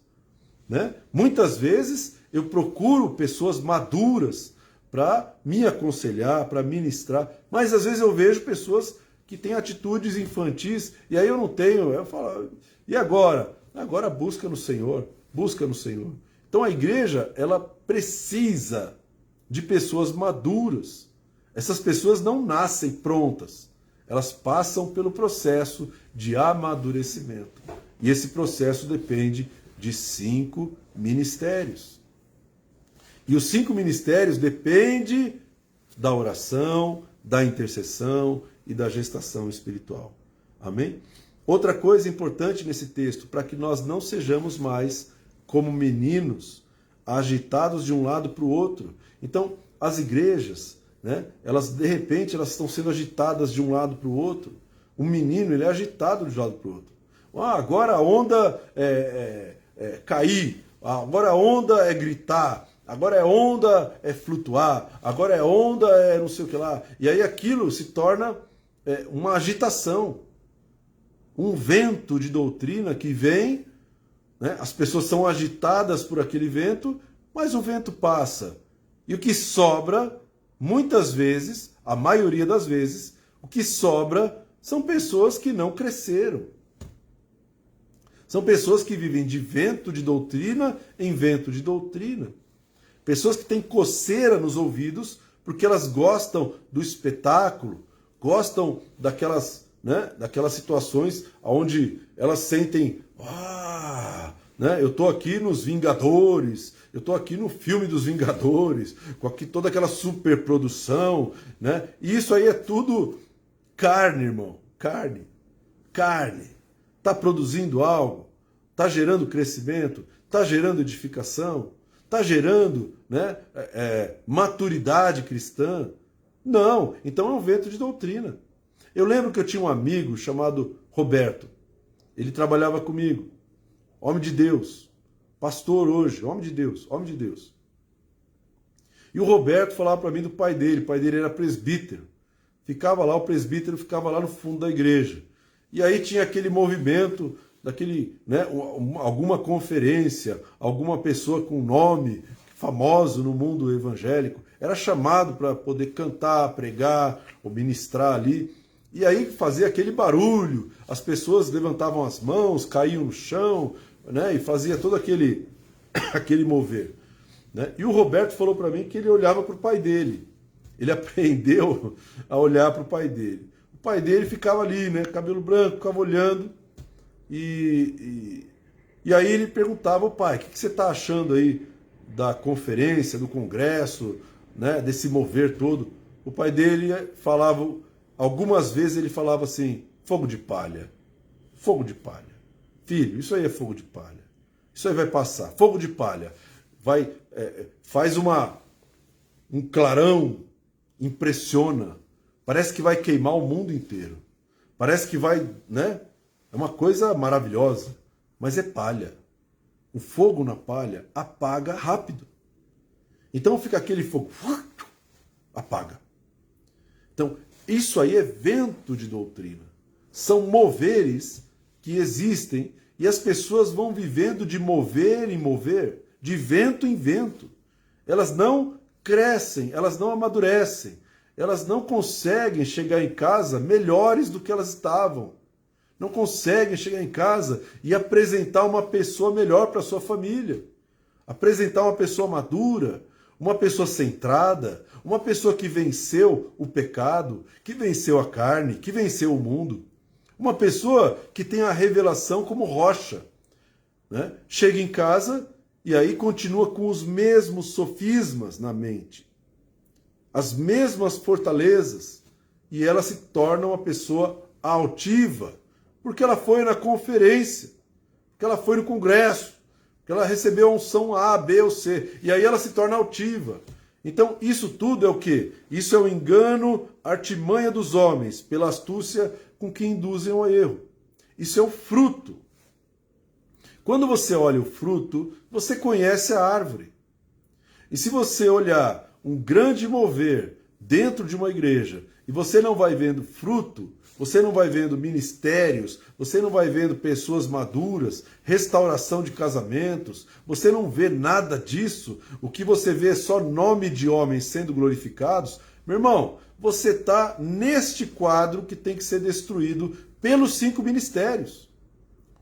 né? Muitas vezes eu procuro pessoas maduras para me aconselhar, para ministrar, mas às vezes eu vejo pessoas que têm atitudes infantis, e aí eu falo, e agora? Agora busca no Senhor, busca no Senhor. Então a igreja, ela precisa de pessoas maduras. Essas pessoas não nascem prontas, elas passam pelo processo de amadurecimento. E esse processo depende de 5 ministérios. E os 5 ministérios dependem da oração, da intercessão e da gestação espiritual. Amém? Outra coisa importante nesse texto, para que nós não sejamos mais como meninos agitados de um lado para o outro. Então, as igrejas, né, elas de repente elas estão sendo agitadas de um lado para o outro. O menino, ele é agitado de um lado para o outro. Agora a onda é cair, agora a onda é gritar, agora é onda é flutuar, agora é onda é não sei o que lá. E aí aquilo se torna uma agitação, um vento de doutrina que vem, né? As pessoas são agitadas por aquele vento, mas o vento passa. E o que sobra, muitas vezes, a maioria das vezes, o que sobra são pessoas que não cresceram. São pessoas que vivem de vento de doutrina em vento de doutrina. Pessoas que têm coceira nos ouvidos porque elas gostam do espetáculo, gostam daquelas situações onde elas sentem, né, eu estou aqui nos Vingadores, eu estou aqui no filme dos Vingadores, com aqui toda aquela superprodução, né? E isso aí é tudo carne, irmão, carne. Está produzindo algo? Está gerando crescimento? Está gerando edificação? Está gerando, né, maturidade cristã? Não. Então é um vento de doutrina. Eu lembro que eu tinha um amigo chamado Roberto. Ele trabalhava comigo. Homem de Deus. Pastor hoje. Homem de Deus. Homem de Deus. E o Roberto falava para mim do pai dele. O pai dele era presbítero. O presbítero ficava lá no fundo da igreja. E aí tinha aquele movimento, né, alguma conferência, alguma pessoa com nome famoso no mundo evangélico, era chamado para poder cantar, pregar ou ministrar ali. E aí fazia aquele barulho, as pessoas levantavam as mãos, caíam no chão, né, e fazia todo aquele mover. Né? E o Roberto falou para mim que ele olhava para o pai dele. Ele aprendeu a olhar para o pai dele. O pai dele ficava ali, né, cabelo branco, ficava olhando. E aí ele perguntava ao pai, o que você está achando aí da conferência, do congresso, né, desse mover todo? O pai dele falava, algumas vezes ele falava assim, fogo de palha. Filho, isso aí é fogo de palha. Isso aí vai passar. Fogo de palha. Faz um clarão, impressiona. Parece que vai queimar o mundo inteiro. Parece que vai, né? É uma coisa maravilhosa, mas é palha. O fogo na palha apaga rápido. Então fica aquele fogo, apaga. Então, isso aí é vento de doutrina. São moveres que existem e as pessoas vão vivendo de mover em mover, de vento em vento. Elas não crescem, elas não amadurecem, elas não conseguem chegar em casa melhores do que elas estavam. Não conseguem chegar em casa e apresentar uma pessoa melhor para sua família. Apresentar uma pessoa madura, uma pessoa centrada, uma pessoa que venceu o pecado, que venceu a carne, que venceu o mundo. Uma pessoa que tem a revelação como rocha. Né? Chega em casa e aí continua com os mesmos sofismas na mente. As mesmas fortalezas. E ela se torna uma pessoa altiva. Porque ela foi na conferência. Porque ela foi no congresso. Porque ela recebeu a unção A, B ou C. E aí ela se torna altiva. Então, isso tudo é o quê? Isso é o engano, artimanha dos homens, pela astúcia com que induzem ao erro. Isso é o fruto. Quando você olha o fruto, você conhece a árvore. E se você olhar um grande mover dentro de uma igreja e você não vai vendo fruto, você não vai vendo ministérios, você não vai vendo pessoas maduras, restauração de casamentos, você não vê nada disso, o que você vê é só nome de homens sendo glorificados, meu irmão, você está neste quadro que tem que ser destruído pelos 5 ministérios.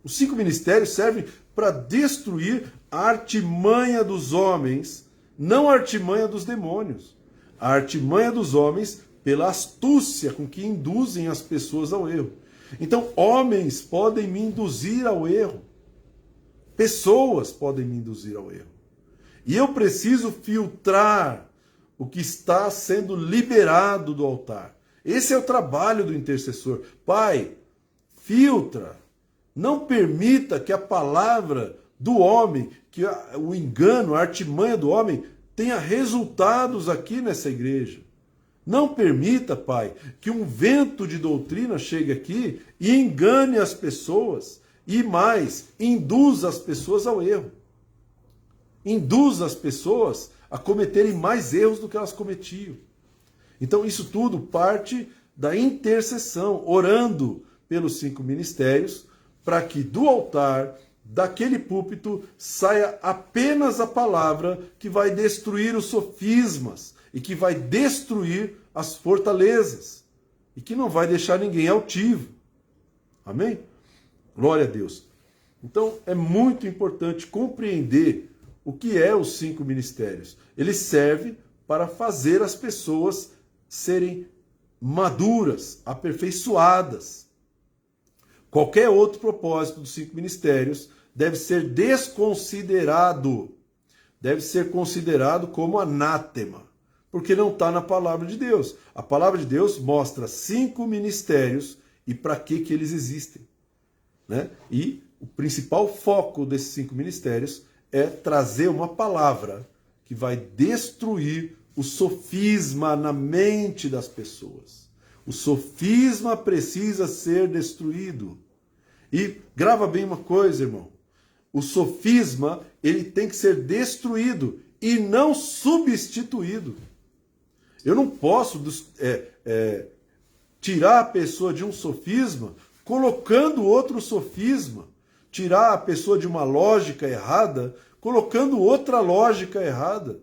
Os 5 ministérios servem para destruir a artimanha dos homens, não a artimanha dos demônios. A artimanha dos homens pela astúcia com que induzem as pessoas ao erro. Então, homens podem me induzir ao erro. Pessoas podem me induzir ao erro. E eu preciso filtrar o que está sendo liberado do altar. Esse é o trabalho do intercessor. Pai, filtra. Não permita que a palavra do homem, que o engano, a artimanha do homem, tenha resultados aqui nessa igreja. Não permita, Pai, que um vento de doutrina chegue aqui e engane as pessoas e mais, induza as pessoas ao erro. Induza as pessoas a cometerem mais erros do que elas cometiam. Então isso tudo parte da intercessão, orando pelos 5 ministérios, para que do altar, daquele púlpito, saia apenas a palavra que vai destruir os sofismas e que vai destruir as fortalezas e que não vai deixar ninguém altivo. Amém? Glória a Deus. Então é muito importante compreender o que é os 5 ministérios. Ele serve para fazer as pessoas serem maduras, aperfeiçoadas. Qualquer outro propósito dos 5 ministérios deve ser desconsiderado. Deve ser considerado como anátema, porque não está na palavra de Deus. A palavra de Deus mostra 5 ministérios e para que eles existem. Né? E o principal foco desses 5 ministérios é trazer uma palavra que vai destruir o sofisma na mente das pessoas. O sofisma precisa ser destruído. E grava bem uma coisa, irmão. O sofisma, ele tem que ser destruído e não substituído. Eu não posso tirar a pessoa de um sofisma colocando outro sofisma. Tirar a pessoa de uma lógica errada colocando outra lógica errada.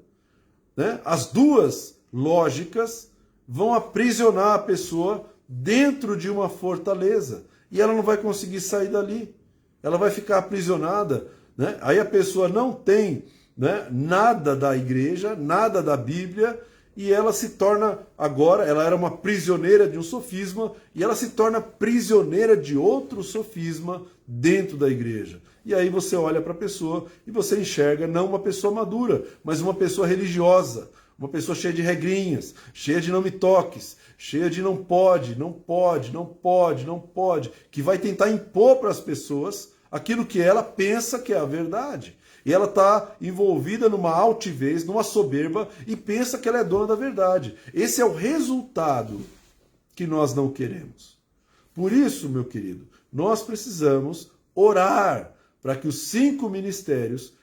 Né? As duas lógicas vão aprisionar a pessoa dentro de uma fortaleza. E ela não vai conseguir sair dali. Ela vai ficar aprisionada. Né? Aí a pessoa não tem, né, nada da igreja, nada da Bíblia, e ela se torna agora, ela era uma prisioneira de um sofisma, e ela se torna prisioneira de outro sofisma dentro da igreja. E aí você olha para a pessoa e você enxerga não uma pessoa madura, mas uma pessoa religiosa, uma pessoa cheia de regrinhas, cheia de não me toques, cheia de não pode, não pode, não pode, não pode, que vai tentar impor para as pessoas aquilo que ela pensa que é a verdade. E ela está envolvida numa altivez, numa soberba, e pensa que ela é dona da verdade. Esse é o resultado que nós não queremos. Por isso, meu querido, nós precisamos orar para que os 5 ministérios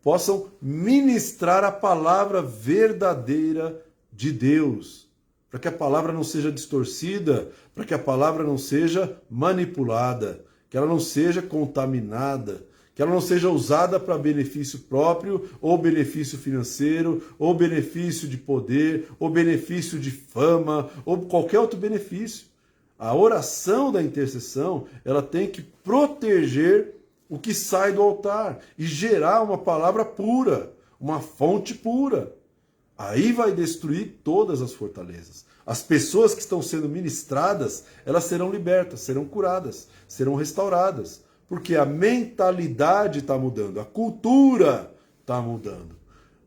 possam ministrar a palavra verdadeira de Deus. Para que a palavra não seja distorcida, para que a palavra não seja manipulada, que ela não seja contaminada, que ela não seja usada para benefício próprio, ou benefício financeiro, ou benefício de poder, ou benefício de fama, ou qualquer outro benefício. A oração da intercessão, ela tem que proteger o que sai do altar e gerar uma palavra pura, uma fonte pura. Aí vai destruir todas as fortalezas. As pessoas que estão sendo ministradas, elas serão libertas, serão curadas, serão restauradas. Porque a mentalidade está mudando, a cultura está mudando.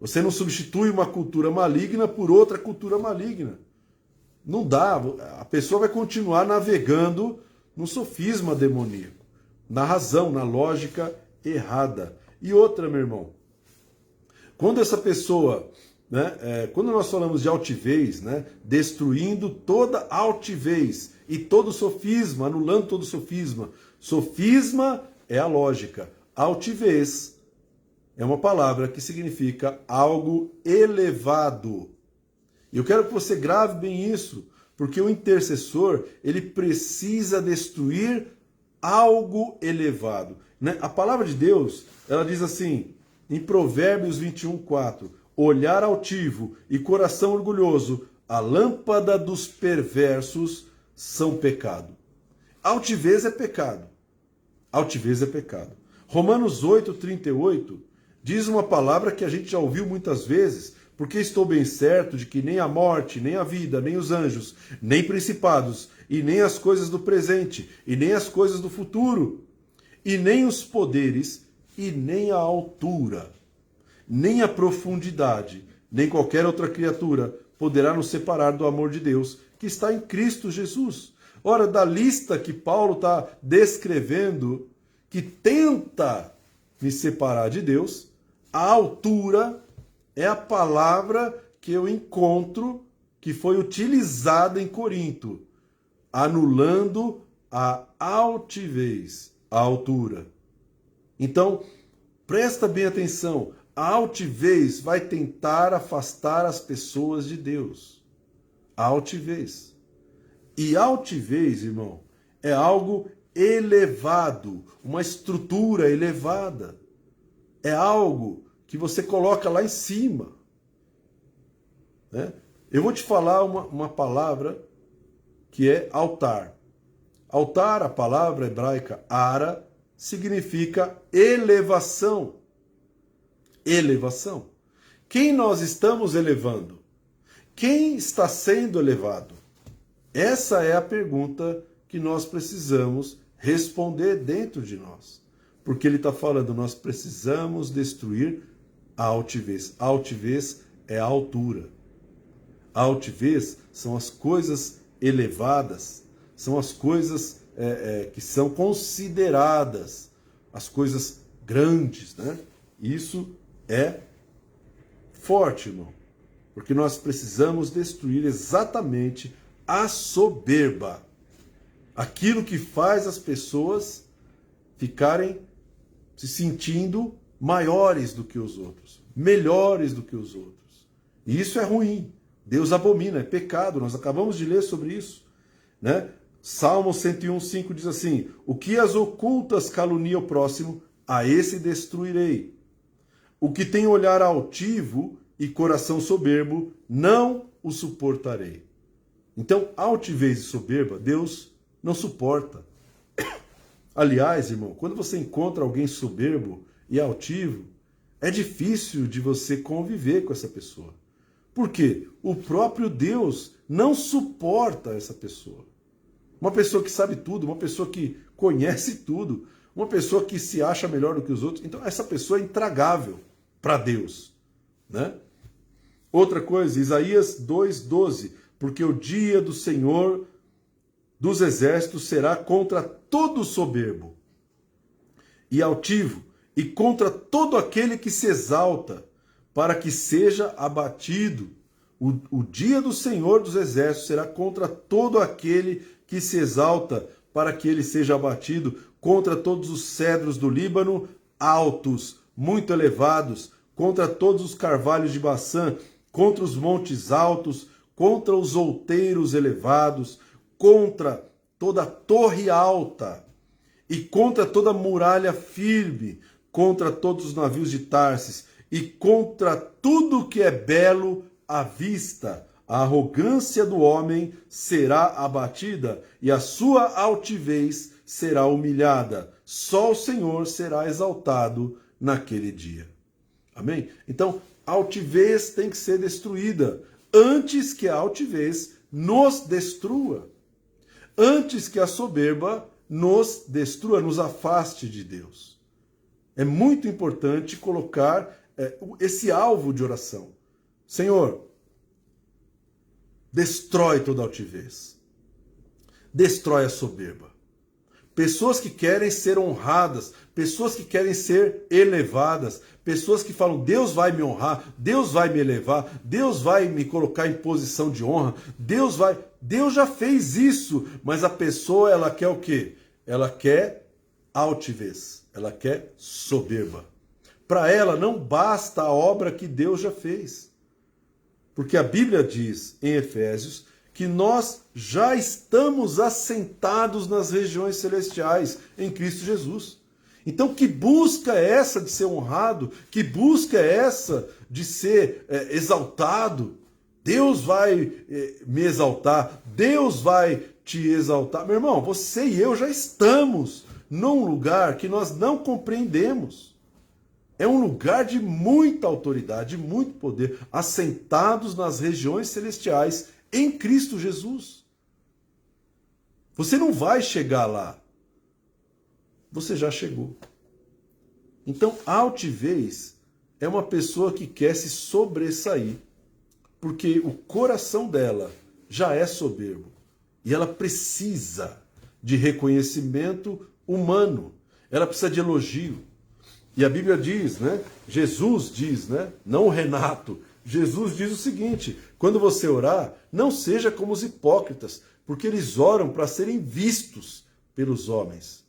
Você não substitui uma cultura maligna por outra cultura maligna. Não dá, a pessoa vai continuar navegando no sofisma demoníaco, na razão, na lógica errada. E outra, meu irmão, quando essa pessoa, né, quando nós falamos de altivez, né, destruindo toda altivez e todo sofisma, anulando todo sofisma. Sofisma é a lógica. Altivez é uma palavra que significa algo elevado. E eu quero que você grave bem isso, porque o intercessor, ele precisa destruir algo elevado. Né? A palavra de Deus, ela diz assim, em Provérbios 21:4, olhar altivo e coração orgulhoso, a lâmpada dos perversos são pecado. Altivez é pecado. Altivez é pecado. Romanos 8:38 diz uma palavra que a gente já ouviu muitas vezes, porque estou bem certo de que nem a morte, nem a vida, nem os anjos, nem principados, e nem as coisas do presente, e nem as coisas do futuro, e nem os poderes, e nem a altura, nem a profundidade, nem qualquer outra criatura poderá nos separar do amor de Deus que está em Cristo Jesus. Ora, da lista que Paulo está descrevendo, que tenta me separar de Deus, a altura é a palavra que eu encontro que foi utilizada em Corinto, anulando a altivez, a altura. Então, presta bem atenção, a altivez vai tentar afastar as pessoas de Deus. A altivez. E altivez, irmão, é algo elevado, uma estrutura elevada. É algo que você coloca lá em cima. Né? Eu vou te falar uma palavra que é altar. Altar, a palavra hebraica ara, significa elevação. Elevação. Quem nós estamos elevando? Quem está sendo elevado? Essa é a pergunta que nós precisamos responder dentro de nós. Porque ele está falando, nós precisamos destruir a altivez. A altivez é a altura. A altivez são as coisas elevadas, são as coisas que são consideradas, as coisas grandes, né? Isso é forte, irmão. Porque nós precisamos destruir exatamente a soberba. Aquilo que faz as pessoas ficarem se sentindo maiores do que os outros, melhores do que os outros. E isso é ruim. Deus abomina, é pecado. Nós acabamos de ler sobre isso, né? Salmo 101:5 diz assim: o que as ocultas calunia o próximo, a esse destruirei. O que tem olhar altivo e coração soberbo, não o suportarei. Então, altivez e soberba, Deus não suporta. Aliás, irmão, quando você encontra alguém soberbo e altivo, é difícil de você conviver com essa pessoa. Por quê? O próprio Deus não suporta essa pessoa. Uma pessoa que sabe tudo, uma pessoa que conhece tudo, uma pessoa que se acha melhor do que os outros. Então, essa pessoa é intragável para Deus, né? Outra coisa, Isaías 2:12, porque o dia do Senhor dos exércitos será contra todo soberbo e altivo, e contra todo aquele que se exalta, para que seja abatido. O dia do Senhor dos exércitos será contra todo aquele que se exalta, para que ele seja abatido, contra todos os cedros do Líbano, altos, muito elevados, contra todos os carvalhos de Baçã, contra os montes altos, contra os outeiros elevados, contra toda torre alta, e contra toda muralha firme, contra todos os navios de Tarsis, e contra tudo que é belo à vista. A arrogância do homem será abatida, e a sua altivez será humilhada. Só o Senhor será exaltado naquele dia. Amém? Então, a altivez tem que ser destruída, antes que a altivez nos destrua. Antes que a soberba nos destrua, nos afaste de Deus. É muito importante colocar esse alvo de oração. Senhor, destrói toda altivez. Destrói a soberba. Pessoas que querem ser honradas, pessoas que querem ser elevadas, pessoas que falam, Deus vai me honrar, Deus vai me elevar, Deus vai me colocar em posição de honra, Deus já fez isso, mas a pessoa, ela quer o quê? Ela quer altivez, ela quer soberba. Para ela não basta a obra que Deus já fez. Porque a Bíblia diz em Efésios que nós já estamos assentados nas regiões celestiais em Cristo Jesus. Então, que busca é essa de ser honrado? Que busca é essa de ser exaltado? Deus vai me exaltar, Deus vai te exaltar. Meu irmão, você e eu já estamos num lugar que nós não compreendemos. É um lugar de muita autoridade, de muito poder, assentados nas regiões celestiais em Cristo Jesus. Você não vai chegar lá. Você já chegou. Então, altivez é uma pessoa que quer se sobressair, porque o coração dela já é soberbo e ela precisa de reconhecimento humano, ela precisa de elogio. E a Bíblia diz, né? Jesus diz, né? Não o Renato. Jesus diz o seguinte: quando você orar, não seja como os hipócritas, porque eles oram para serem vistos pelos homens.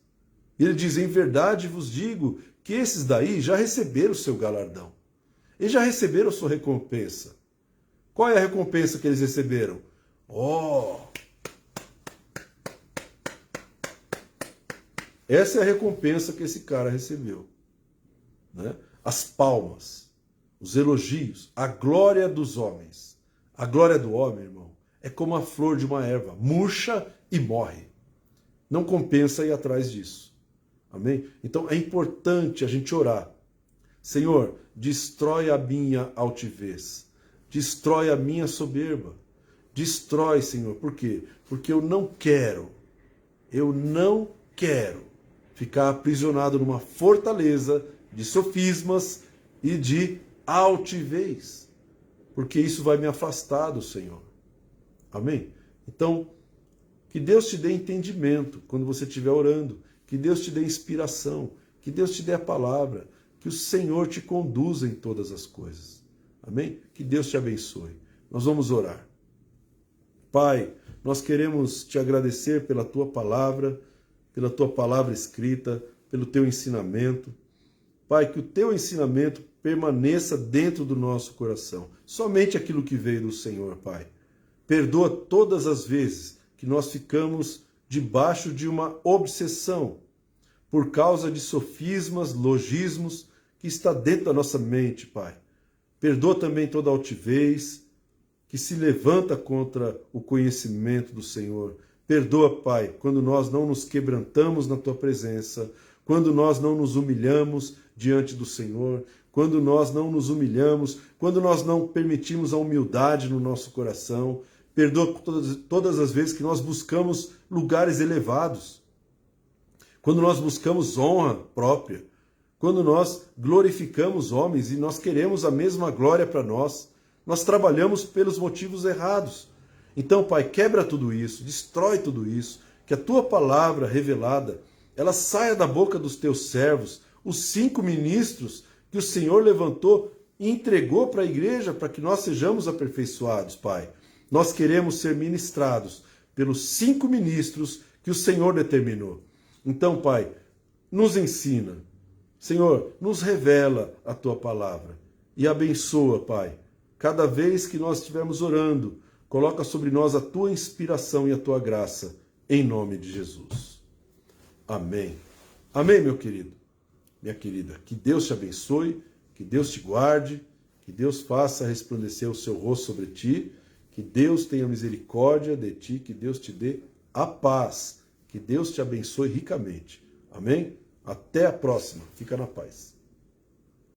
Ele diz: em verdade vos digo que esses daí já receberam o seu galardão. Eles já receberam a sua recompensa. Qual é a recompensa que eles receberam? Essa é a recompensa que esse cara recebeu. Né? As palmas, os elogios, a glória dos homens. A glória do homem, irmão, é como a flor de uma erva, murcha e morre. Não compensa ir atrás disso. Amém? Então é importante a gente orar. Senhor, destrói a minha altivez, destrói a minha soberba, destrói, Senhor. Por quê? Porque eu não quero ficar aprisionado numa fortaleza de sofismas e de altivez, porque isso vai me afastar do Senhor. Amém? Então, que Deus te dê entendimento quando você estiver orando, que Deus te dê inspiração, que Deus te dê a palavra, que o Senhor te conduza em todas as coisas. Amém? Que Deus te abençoe. Nós vamos orar. Pai, nós queremos te agradecer pela tua palavra escrita, pelo teu ensinamento. Pai, que o teu ensinamento permaneça dentro do nosso coração. Somente aquilo que veio do Senhor, Pai. Perdoa todas as vezes que nós ficamos debaixo de uma obsessão por causa de sofismas, logismos que está dentro da nossa mente, Pai. Perdoa também toda altivez que se levanta contra o conhecimento do Senhor. Perdoa, Pai, quando nós não nos quebrantamos na Tua presença, quando nós não nos humilhamos diante do Senhor, quando nós não nos humilhamos, quando nós não permitimos a humildade no nosso coração. Perdoa todas as vezes que nós buscamos lugares elevados, quando nós buscamos honra própria, quando nós glorificamos homens e nós queremos a mesma glória para nós. Nós trabalhamos pelos motivos errados. Então, Pai, quebra tudo isso, destrói tudo isso, que a Tua palavra revelada, ela saia da boca dos Teus servos, os 5 ministros que o Senhor levantou e entregou para a igreja para que nós sejamos aperfeiçoados, Pai. Nós queremos ser ministrados pelos 5 ministros que o Senhor determinou. Então, Pai, nos ensina. Senhor, nos revela a Tua palavra e abençoa, Pai. Cada vez que nós estivermos orando, coloca sobre nós a Tua inspiração e a Tua graça, em nome de Jesus. Amém. Amém, meu querido, minha querida. Que Deus te abençoe, que Deus te guarde, que Deus faça resplandecer o seu rosto sobre ti, que Deus tenha misericórdia de ti, que Deus te dê a paz, que Deus te abençoe ricamente. Amém? Até a próxima. Fica na paz.